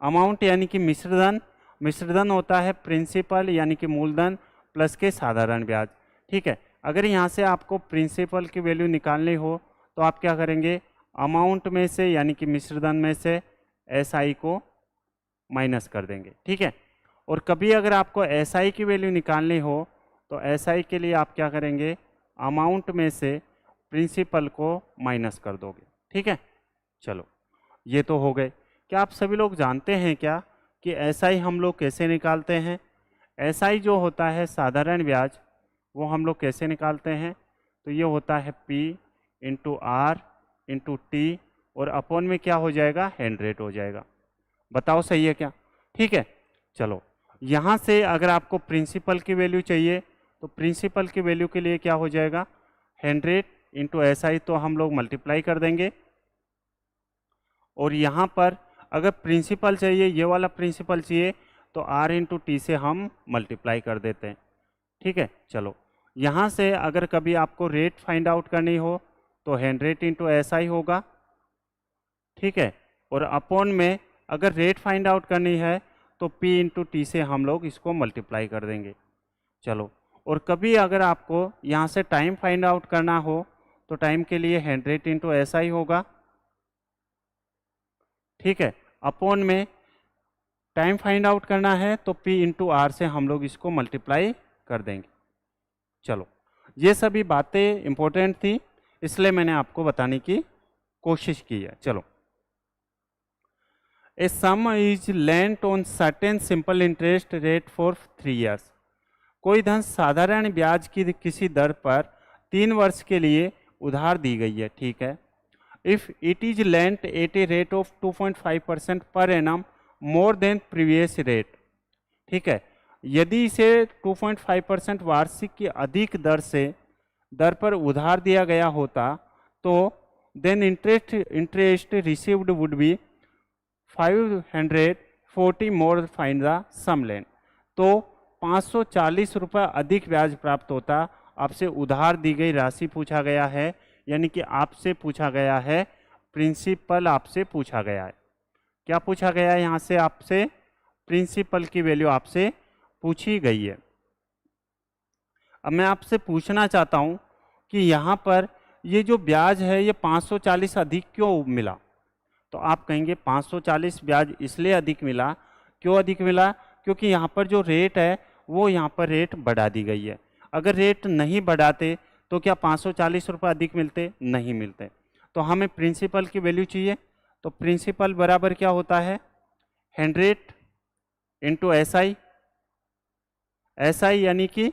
अमाउंट यानी कि मिश्रधन, मिश्रधन होता है प्रिंसिपल यानी कि मूलधन प्लस के साधारण ब्याज। ठीक है, अगर यहाँ से आपको प्रिंसिपल की वैल्यू निकालनी हो तो आप क्या करेंगे, अमाउंट में से यानी कि मिश्रधन में से एसआई को माइनस कर देंगे। ठीक है, और कभी अगर आपको एसआई की वैल्यू निकालनी हो तो एसआई के लिए आप क्या करेंगे, अमाउंट में से प्रिंसिपल को माइनस कर दोगे। ठीक है, चलो ये तो हो गए। क्या आप सभी लोग जानते हैं क्या कि एसआई हम लोग कैसे निकालते हैं। एसआई जो होता है साधारण ब्याज, वो हम लोग कैसे निकालते हैं, तो ये होता है P into R into T और अपॉन में क्या हो जाएगा, 100 हो जाएगा। बताओ सही है क्या। ठीक है, चलो यहाँ से अगर आपको प्रिंसिपल की वैल्यू चाहिए तो प्रिंसिपल की वैल्यू के लिए क्या हो जाएगा, 100 इंटू एसआई, तो हम लोग मल्टीप्लाई कर देंगे। और यहाँ पर अगर प्रिंसिपल चाहिए, ये वाला प्रिंसिपल चाहिए, तो आर इंटू टी से हम मल्टीप्लाई कर देते हैं। ठीक है, चलो यहाँ से अगर कभी आपको रेट फाइंड आउट करनी हो तो 100 इंटू एसआई होगा। ठीक है, और अपॉन में अगर रेट फाइंड आउट करनी है तो P इंटू टी से हम लोग इसको मल्टीप्लाई कर देंगे। चलो, और कभी अगर आपको यहाँ से टाइम फाइंड आउट करना हो तो टाइम के लिए 100 इंटू एसआई होगा। ठीक है, अपॉन में टाइम फाइंड आउट करना है तो P इंटू आर से हम लोग इसको मल्टीप्लाई कर देंगे। चलो, ये सभी बातें इंपॉर्टेंट थी इसलिए मैंने आपको बताने की कोशिश की है। चलो, a sum is lent on certain simple interest rate for 3 years। कोई धन साधारण ब्याज की किसी दर पर 3 वर्ष के लिए उधार दी गई है। ठीक है, if it is lent at a rate of 2.5% per annum more than previous rate. ठीक है, यदि इसे 2.5% वार्षिक की अधिक दर पर उधार दिया गया होता तो then interest received would be 540 more find the sum lent. तो 540 रुपये अधिक ब्याज प्राप्त होता। आपसे उधार दी गई राशि पूछा गया है, यानी कि आपसे पूछा गया है, प्रिंसिपल आपसे पूछा गया है। क्या पूछा गया है यहाँ से आपसे? प्रिंसिपल की वैल्यू आपसे पूछी गई है। अब मैं आपसे पूछना चाहता हूँ कि यहाँ पर ये जो ब्याज है ये 540 अधिक क्यों मिला? तो आप कहेंगे 540 ब्याज इसलिए अधिक मिला। क्यों अधिक मिला? क्योंकि यहाँ पर जो रेट है वो यहाँ पर रेट बढ़ा दी गई है। अगर रेट नहीं बढ़ाते तो क्या 540 रुपये अधिक मिलते? नहीं मिलते। तो हमें प्रिंसिपल की वैल्यू चाहिए। तो प्रिंसिपल बराबर क्या होता है? 100 इंटू SI। SI यानी कि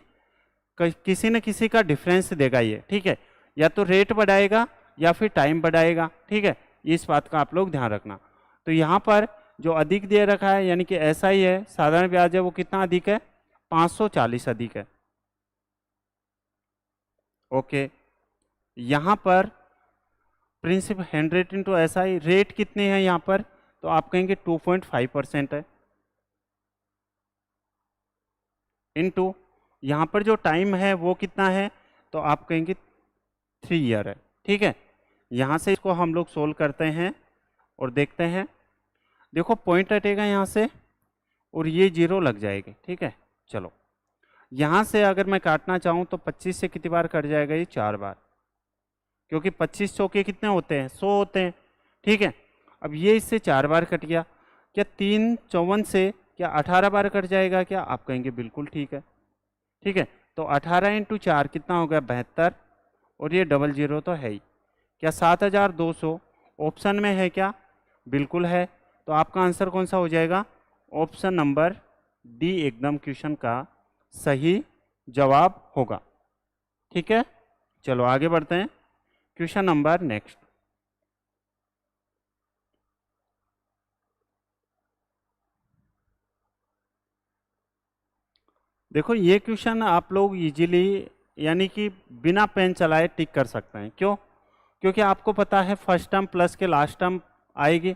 किसी न किसी का डिफरेंस देगा ये, ठीक है। या तो रेट बढ़ाएगा या फिर टाइम बढ़ाएगा, ठीक है। इस बात का आप लोग ध्यान रखना। तो यहाँ पर जो अधिक दे रखा है यानी कि SI है, साधारण ब्याज है, वो कितना अधिक है? 540 अधिक है। ओके, यहाँ पर प्रिंसिपल 100 इंटू SI, रेट कितने हैं यहाँ पर? तो आप कहेंगे 2.5% है, इनटू यहाँ पर जो टाइम है वो कितना है? तो आप कहेंगे 3 ईयर है, ठीक है। यहाँ से इसको हम लोग सोल्व करते हैं और देखते हैं। देखो पॉइंट हटेगा यहाँ से और ये 0 लग जाएगी, ठीक है। चलो यहाँ से अगर मैं काटना चाहूँ तो 25 से कितनी बार कट जाएगा? ये 4 बार, क्योंकि 25 चौके कितने होते हैं? 100 होते हैं, ठीक है। अब ये इससे 4 बार कट गया। क्या 3 54 से क्या 18 बार कट जाएगा क्या? आप कहेंगे बिल्कुल ठीक है, ठीक है। तो 18 इंटू 4 कितना हो गया? 72। और ये 00 तो है ही। क्या 7200 ऑप्शन में है क्या? बिल्कुल है। तो आपका आंसर कौन सा हो जाएगा? ऑप्शन नंबर डी एकदम क्वेश्चन का सही जवाब होगा, ठीक है। चलो आगे बढ़ते हैं। Question number next. देखो ये क्वेश्चन आप लोग इजीली यानी कि बिना पेन चलाए टिक कर सकते हैं। क्यों? क्योंकि आपको पता है फर्स्ट टर्म प्लस के लास्ट टर्म आएगी,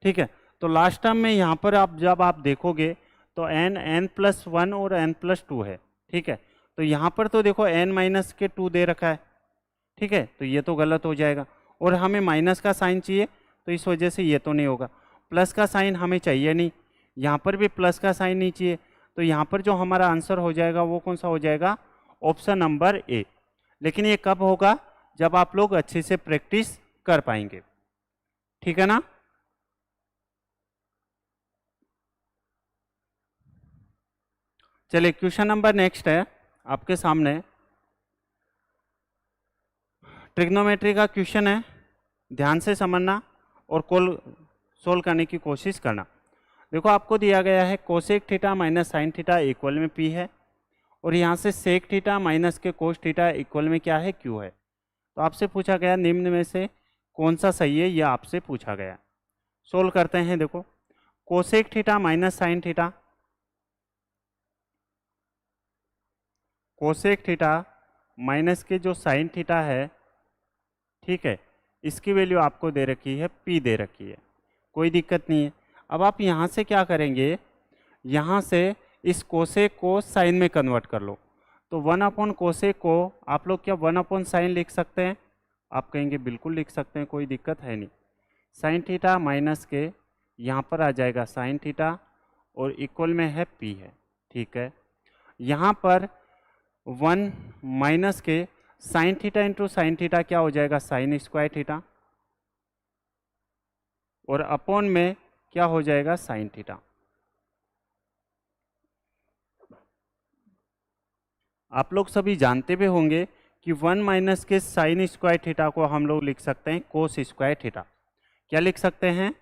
ठीक है। तो लास्ट टर्म में यहाँ पर आप जब आप देखोगे तो n+1 और n+2 है, ठीक है। तो यहाँ पर तो देखो n-2 दे रखा है, ठीक है। तो ये तो गलत हो जाएगा और हमें माइनस का साइन चाहिए, तो इस वजह से ये तो नहीं होगा। प्लस का साइन हमें चाहिए नहीं, यहाँ पर भी प्लस का साइन नहीं चाहिए। तो यहाँ पर जो हमारा आंसर हो जाएगा वो कौन सा हो जाएगा? Option number A. लेकिन ये कब होगा? जब आप लोग अच्छे से प्रैक्टिस कर पाएंगे, ठीक है ना। चलिए क्वेश्चन नंबर नेक्स्ट है आपके सामने। ट्रिग्नोमेट्री का क्वेश्चन है, ध्यान से समझना और सोल्व करने की कोशिश करना। देखो आपको दिया गया है cosec theta minus sine theta equal में पी है, और यहाँ से सेक थीटा माइनस के कोस थीटा इक्वल में क्या है? क्यू है। तो आपसे पूछा गया निम्न में से कौन सा सही है, यह आपसे पूछा गया। सोल्व करते हैं। देखो cosec theta minus sine theta, cosec theta minus के जो साइन थीटा है, ठीक है, इसकी वैल्यू आपको दे रखी है, पी दे रखी है, कोई दिक्कत नहीं है। अब आप यहाँ से क्या करेंगे? यहाँ से इस कोसेक को साइन में कन्वर्ट कर लो। तो 1 कोसेक को आप लोग क्या 1 साइन लिख सकते हैं? आप कहेंगे बिल्कुल लिख सकते हैं, कोई दिक्कत है नहीं। साइन थीटा माइनस के यहाँ पर आ जाएगा साइन थीटा और इक्वल में है पी है, ठीक है। यहाँ पर 1 माइनस के sine theta into sine theta क्या हो जाएगा? साइन स्क्वायर थीटा, और अपॉन में क्या हो जाएगा? Sine theta. आप लोग सभी जानते भी होंगे कि 1 माइनस के साइन स्क्वायर थीटा को हम लोग लिख सकते हैं कोस स्क्वायर थीटा। क्या लिख सकते हैं?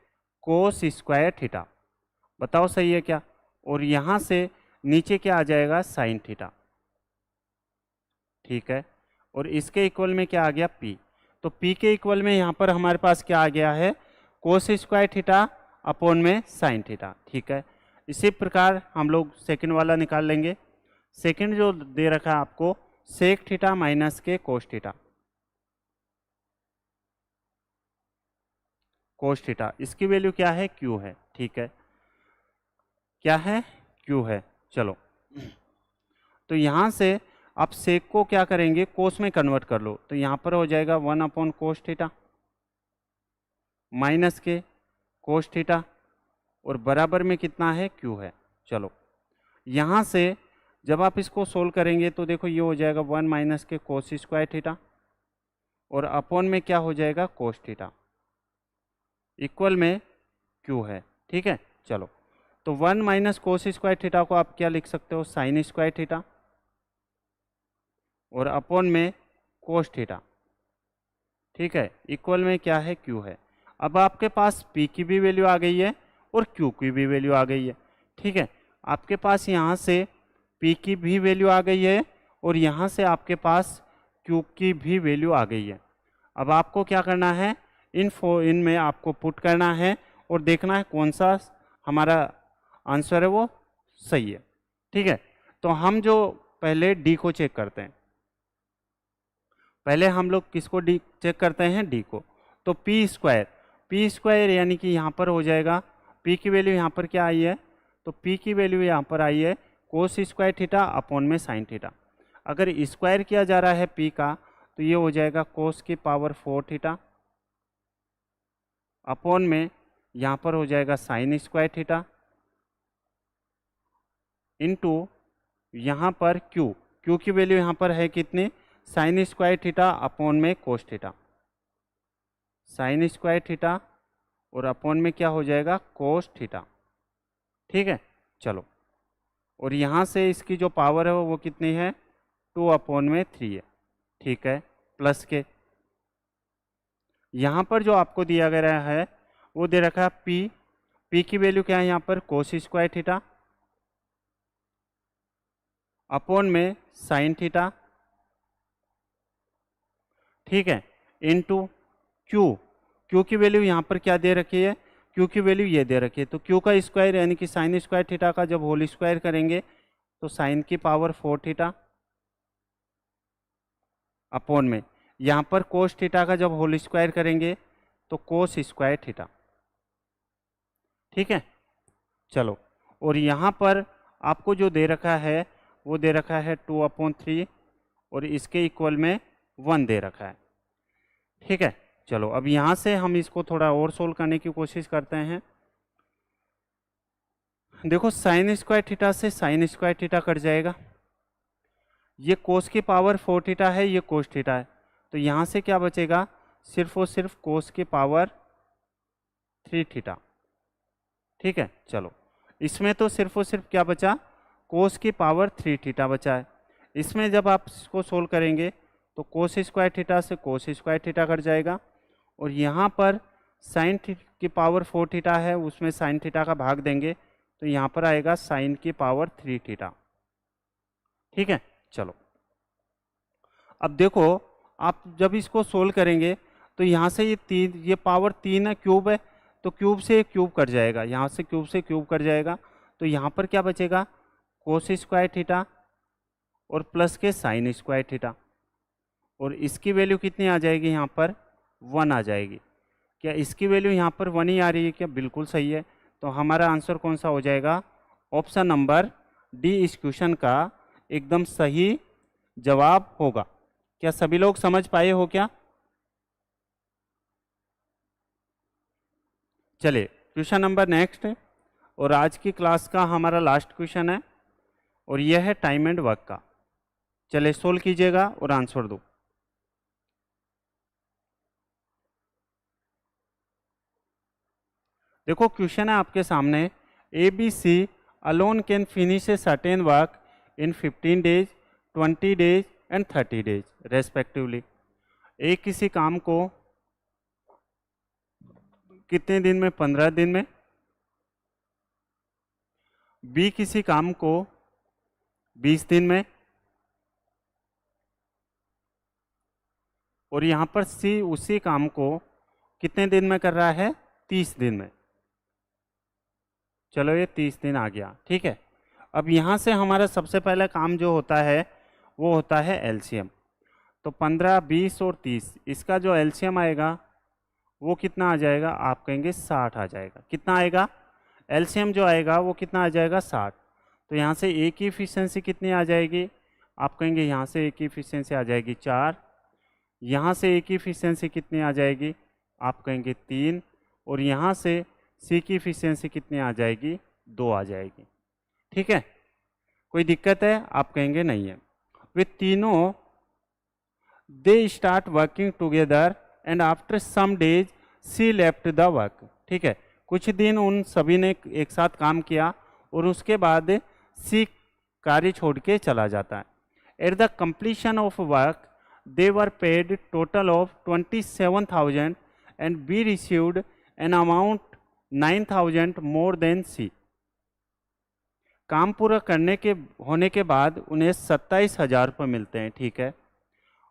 Cos square theta. बताओ सही है क्या? और यहाँ से नीचे क्या आ जाएगा? साइन थीटा, ठीक है। और इसके इक्वल में क्या आ गया? पी। तो पी के इक्वल में यहाँ पर हमारे पास क्या आ गया है? कोस स्क्वायर थीटा अपॉन में साइन थीटा, ठीक है। इसी प्रकार हम लोग सेकंड वाला निकाल लेंगे। सेकंड जो दे रखा है आपको सेक थीटा माइनस के कोस थीटा, कोस थीटा, इसकी वैल्यू क्या है? क्यू है, ठीक है। क्या है? क्यू है। चलो तो यहाँ से आप सेक को क्या करेंगे? कोस में कन्वर्ट कर लो। तो यहाँ पर हो जाएगा 1 कोस थीटा माइनस के कोस थीटा, और बराबर में कितना है, Q है। चलो यहाँ से जब आप इसको सोल्व करेंगे तो देखो ये हो जाएगा 1 माइनस के कोस स्क्वायर थीटा और अपॉन में क्या हो जाएगा, कोस थीटा इक्वल में Q है। ठीक है, चलो तो 1 माइनस कोस स्क्वायर थीटा को आप क्या लिख सकते हो, साइन स्क्वायर थीटा और अपॉन में कोस थीटा। ठीक है, इक्वल में क्या है, Q है। अब आपके पास P की भी वैल्यू आ गई है और Q की भी वैल्यू आ गई है। ठीक है, आपके पास यहाँ से P की भी वैल्यू आ गई है और यहाँ से आपके पास Q की भी वैल्यू आ गई है। अब आपको क्या करना है, इनमें आपको पुट करना है और देखना है कौन सा हमारा आंसर है वो सही है। ठीक है, तो हम जो पहले D को चेक करते हैं, पहले हम लोग किसको डी चेक करते हैं, डी को। तो पी स्क्वायर यानी कि यहाँ पर हो जाएगा, पी की वैल्यू यहाँ पर क्या आई है, तो पी की वैल्यू यहाँ पर आई है कोस स्क्वायर थीटा अपॉन में साइन थीटा। अगर स्क्वायर किया जा रहा है पी का तो ये हो जाएगा कोस की पावर 4 थीटा अपॉन में यहाँ पर हो जाएगा साइन स्क्वायर थीटा इंटू यहाँ पर क्यू की वैल्यू यहाँ पर है कितनी, साइन स्क्वायर थीटा अपॉन में cos theta, sine square theta और अपॉन में क्या हो जाएगा, कोस थीटा। ठीक है, चलो और यहाँ से इसकी जो पावर है वो कितनी है, 2 अपॉन में 3 है। ठीक है, प्लस के यहाँ पर जो आपको दिया गया है वो दे रखा है पी की वैल्यू क्या है यहाँ पर, कोस स्क्वायर थीटा अपॉन में साइन थीटा। ठीक है, इनटू क्यू की वैल्यू यहाँ पर क्या दे रखी है, क्यू की वैल्यू ये दे रखी है, तो क्यू का स्क्वायर यानी कि साइन स्क्वायर थीटा का जब होल स्क्वायर करेंगे तो साइन की पावर 4 थीटा अपॉन में यहाँ पर कोस थीटा का जब होल स्क्वायर करेंगे तो कोस स्क्वायर थीटा। ठीक है, चलो और यहाँ पर आपको जो दे रखा है वो दे रखा है 2/3 और इसके इक्वल में 1 दे रखा है। ठीक है, चलो अब यहाँ से हम इसको थोड़ा और सोल्व करने की कोशिश करते हैं। देखो साइन स्क्वायर थीटा से साइन स्क्वायर थीटा कट जाएगा, ये कोस की पावर 4 थीटा है, ये कोस थीटा है, तो यहाँ से क्या बचेगा, सिर्फ और सिर्फ कोस की पावर 3 थीटा। ठीक है, चलो इसमें तो सिर्फ और सिर्फ क्या बचा, कोस की पावर 3 थीटा बचा है। इसमें जब आप इसको सोल्व करेंगे तो कोस स्क्वायर थीटा से कोस स्क्वायर थीटा कट जाएगा और यहाँ पर साइन की पावर 4 थीटा है, उसमें साइन थीटा का भाग देंगे तो यहाँ पर आएगा साइन की पावर 3 थीटा। ठीक है, चलो अब देखो आप जब इसको सोल्व करेंगे तो यहाँ से ये पावर 3 है, क्यूब है, तो क्यूब से क्यूब कट जाएगा, यहाँ से क्यूब से क्यूब कट जाएगा, तो यहाँ पर क्या बचेगा, कोस स्क्वायर थीटा और प्लस के साइन स्क्वायर थीटा और इसकी वैल्यू कितनी आ जाएगी, यहाँ पर 1 आ जाएगी। क्या इसकी वैल्यू यहाँ पर 1 ही आ रही है क्या, बिल्कुल सही है। तो हमारा आंसर कौन सा हो जाएगा, ऑप्शन नंबर डी इस क्वेश्चन का एकदम सही जवाब होगा। क्या सभी लोग समझ पाए हो क्या? चलिए क्वेश्चन नंबर नेक्स्ट, और आज की क्लास का हमारा लास्ट क्वेश्चन है और यह है टाइम एंड वर्क का। चलिए सोल्व कीजिएगा और आंसर दो। देखो क्वेश्चन है आपके सामने, ABC alone can finish a certain work in 15 days, 20 days and 30 days respectively. A किसी काम को कितने दिन में, 15 दिन में। बी किसी काम को 20 दिन में और यहाँ पर सी उसी काम को कितने दिन में कर रहा है, 30 दिन में। चलो ये 30 दिन आ गया। ठीक है, अब यहाँ से हमारा सबसे पहला काम जो होता है वो होता है एलसीएम। तो 15, 20 और 30, इसका जो एलसीएम आएगा वो कितना आ जाएगा, आप कहेंगे 60 आ जाएगा। कितना आएगा, एलसीएम जो आएगा वो कितना आ जाएगा, 60। तो यहाँ से ए की इफिशिएंसी कितनी आ जाएगी, आप कहेंगे यहाँ से ए की इफिशिएंसी आ जाएगी 4, यहाँ से ए की इफिशिएंसी कितनी आ जाएगी, आप कहेंगे 3, और यहाँ से सी की इफिशियंसी कितनी आ जाएगी, 2 आ जाएगी। ठीक है, कोई दिक्कत है? आप कहेंगे नहीं है। वे तीनों they start working together and after some days C left the work. ठीक है, कुछ दिन उन सभी ने एक साथ काम किया और उसके बाद सी कार्य छोड़ के चला जाता है। At the completion of work they were paid total of 27,000 and B received an amount 9,000 more than C. काम पूरा करने के होने के बाद उन्हें 27,000 रुपये मिलते हैं। ठीक है,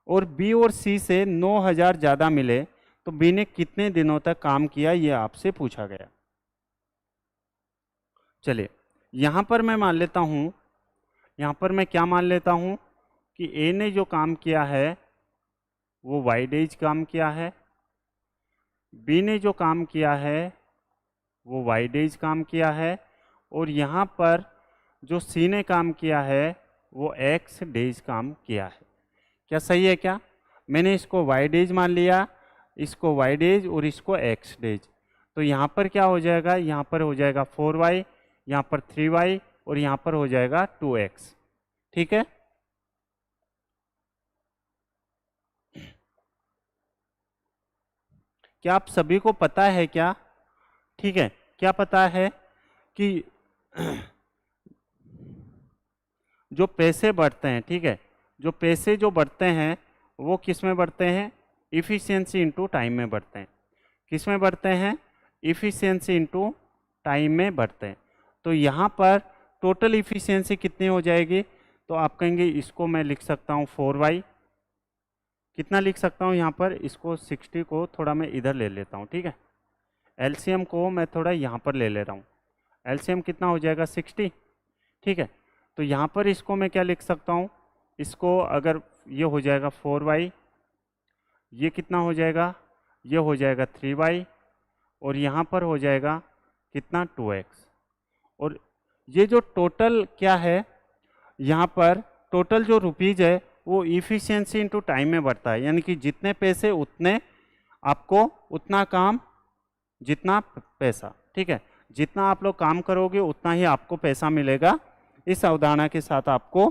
और बी और सी से 9,000 ज़्यादा मिले, तो बी ने कितने दिनों तक काम किया ये आपसे पूछा गया। चलिए यहाँ पर मैं मान लेता हूँ, यहाँ पर मैं क्या मान लेता हूँ कि ए ने जो काम किया है वो वाई डेज काम किया है, बी ने जो काम किया है वो वाई डेज काम किया है, और यहाँ पर जो सी ने काम किया है वो एक्स डेज काम किया है। क्या सही है क्या? मैंने इसको वाई डेज मान लिया, इसको वाई डेज और इसको एक्स डेज। तो यहाँ पर क्या हो जाएगा, यहाँ पर हो जाएगा 4y, यहाँ पर 3y और यहाँ पर हो जाएगा 2x। ठीक है, क्या आप सभी को पता है क्या? ठीक है, क्या पता है कि जो पैसे बढ़ते हैं, ठीक है, जो पैसे जो बढ़ते हैं वो किस में बढ़ते हैं? इफ़िशियंसी इनटू टाइम में बढ़ते हैं। किस में बढ़ते हैं? इफ़िशियंसी इनटू टाइम में बढ़ते हैं। तो यहाँ पर टोटल इफ़िशियंसी कितनी हो जाएगी? तो आप कहेंगे इसको मैं लिख सकता हूँ 4y। कितना लिख सकता हूँ यहाँ पर? इसको 60 को थोड़ा मैं इधर ले लेता हूँ। ठीक है, एलसीएम को मैं थोड़ा यहाँ पर ले ले रहा हूँ। एलसीएम कितना हो जाएगा? 60। ठीक है, तो यहाँ पर इसको मैं क्या लिख सकता हूँ? इसको अगर ये हो जाएगा 4y, ये कितना हो जाएगा? ये हो जाएगा 3y, और यहाँ पर हो जाएगा कितना? 2x। और ये जो टोटल क्या है, यहाँ पर टोटल जो रुपीज़ है वो इफ़िशियंसी इनटू टाइम में बढ़ता है, यानी कि जितने पैसे उतने आपको उतना काम जितना पैसा। ठीक है, जितना आप लोग काम करोगे उतना ही आपको पैसा मिलेगा। इस अवधारणा के साथ आपको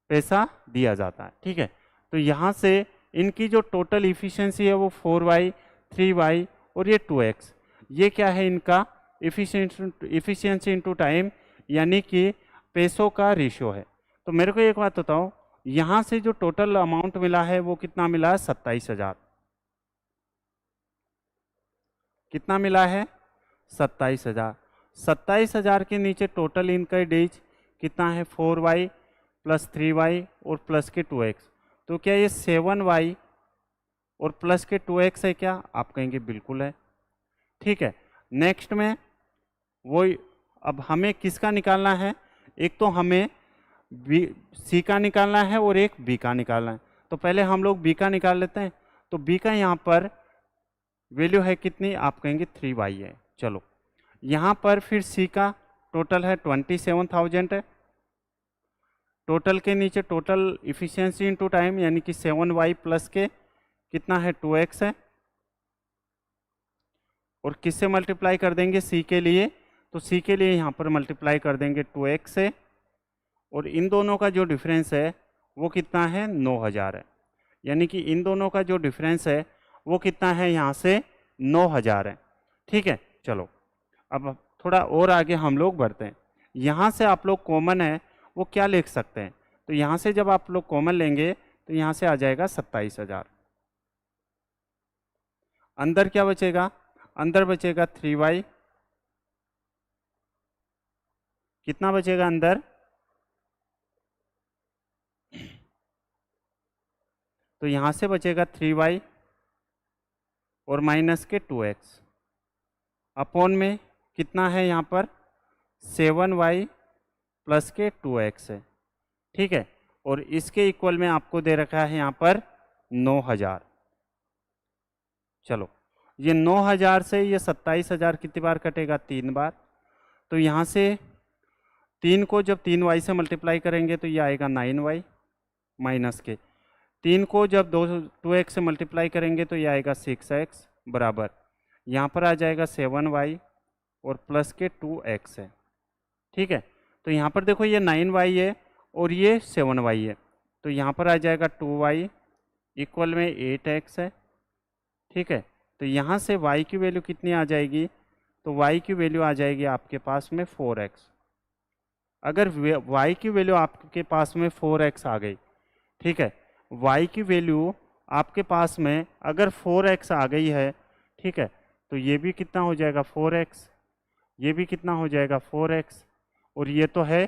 पैसा दिया जाता है। ठीक है, तो यहाँ से इनकी जो टोटल इफ़िशियंसी है वो 4y, 3y और ये 2x, ये क्या है? इनका इफ़िशियंसी इनटू टाइम, यानी कि पैसों का रेशियो है। तो मेरे को एक बात बताओ, यहाँ से जो टोटल अमाउंट मिला है वो कितना मिला है? 27,000। कितना मिला है? 27,000। 27,000 के नीचे टोटल इनका डेज कितना है? 4y प्लस 3y और प्लस के 2x। तो क्या ये 7y और प्लस के 2x है क्या? आप कहेंगे बिल्कुल है। ठीक है, नेक्स्ट में वो अब हमें किसका निकालना है? एक तो हमें सी का निकालना है और एक बी का निकालना है। तो पहले हम लोग बी का निकाल लेते हैं। तो बी का यहाँ पर वैल्यू है कितनी? आप कहेंगे 3y है। चलो, यहाँ पर फिर सी का टोटल है 27,000 है। टोटल के नीचे टोटल इफिशियंसी इनटू टाइम, यानी कि 7y प्लस के कितना है? 2x है। और किससे मल्टीप्लाई कर देंगे? सी के लिए। तो सी के लिए यहाँ पर मल्टीप्लाई कर देंगे 2x से, और इन दोनों का जो डिफरेंस है वो कितना है? 9,000 है। यानी कि इन दोनों का जो डिफरेंस है वो कितना है? यहाँ से 9,000 है। ठीक है, चलो अब थोड़ा और आगे हम लोग बढ़ते हैं। यहाँ से आप लोग कॉमन है वो क्या लिख सकते हैं? तो यहाँ से जब आप लोग कॉमन लेंगे तो यहाँ से आ जाएगा 27,000। अंदर क्या बचेगा? अंदर बचेगा 3y। कितना बचेगा अंदर? तो यहाँ से बचेगा 3y और माइनस के 2x। अपॉन में कितना है यहाँ पर? 7y प्लस के 2x है। ठीक है, और इसके इक्वल में आपको दे रखा है यहाँ पर 9,000। चलो, ये 9,000 से ये 27,000 कितनी बार कटेगा? 3 बार। तो यहाँ से 3 को जब 3y से मल्टीप्लाई करेंगे तो ये आएगा 9y माइनस के 3 को जब 2x से मल्टीप्लाई करेंगे तो ये आएगा 6x बराबर। यहाँ पर आ जाएगा 7y और प्लस के 2x है। ठीक है, तो यहाँ पर देखो ये 9y है और ये 7y है, तो यहाँ पर आ जाएगा 2y इक्वल में 8x है। ठीक है, तो यहाँ से y की वैल्यू कितनी आ जाएगी, तो y की वैल्यू आ जाएगी आपके पास में 4x। अगर y की वैल्यू आपके पास में 4x आ गई, ठीक है, y की वैल्यू आपके पास में अगर 4x आ गई है, ठीक है, तो ये भी कितना हो जाएगा 4x, ये भी कितना हो जाएगा 4x, और ये तो है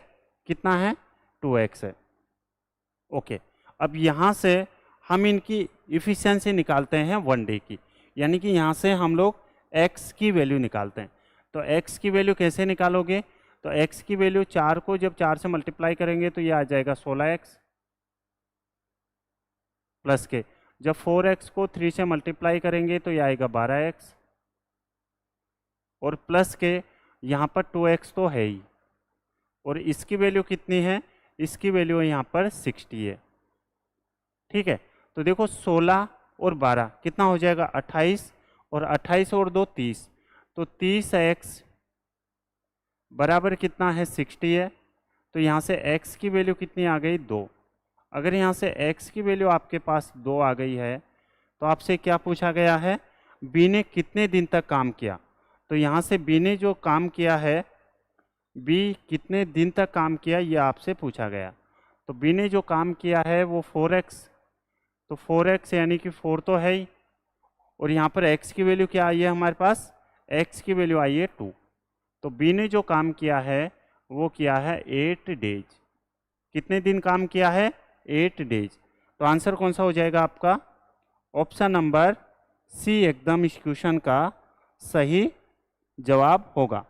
कितना है 2x है। ओके, अब यहाँ से हम इनकी इफ़िशियंसी निकालते हैं 1 डे की, यानी कि यहाँ से हम लोग x की वैल्यू निकालते हैं। तो x की वैल्यू कैसे निकालोगे, तो x की वैल्यू 4 को जब 4 से मल्टीप्लाई करेंगे तो ये आ जाएगा 16x, प्लस के जब 4x को 3 से मल्टीप्लाई करेंगे तो ये आएगा 12x, और प्लस के यहाँ पर 2x तो है ही, और इसकी वैल्यू कितनी है, इसकी वैल्यू यहाँ पर 60 है। ठीक है, तो देखो 16 और 12 कितना हो जाएगा 28, और 28 और 2 30, तो 30x बराबर कितना है 60 है। तो यहाँ से x की वैल्यू कितनी आ गई 2। अगर यहाँ से x की वैल्यू आपके पास 2 आ गई है तो आपसे क्या पूछा गया है, b ने कितने दिन तक काम किया। तो यहाँ से b ने जो काम किया है, b कितने दिन तक काम किया ये आपसे पूछा गया। तो b ने जो काम किया है वो 4x, तो 4x यानी कि 4 तो है ही, और यहाँ पर x की वैल्यू क्या आई है हमारे पास, x की वैल्यू आई है 2। तो b ने जो काम किया है वो किया है 8 डेज। कितने दिन काम किया है 8 डेज। तो आंसर कौन सा हो जाएगा आपका, ऑप्शन नंबर सी एकदम इस क्वेश्चन का सही जवाब होगा।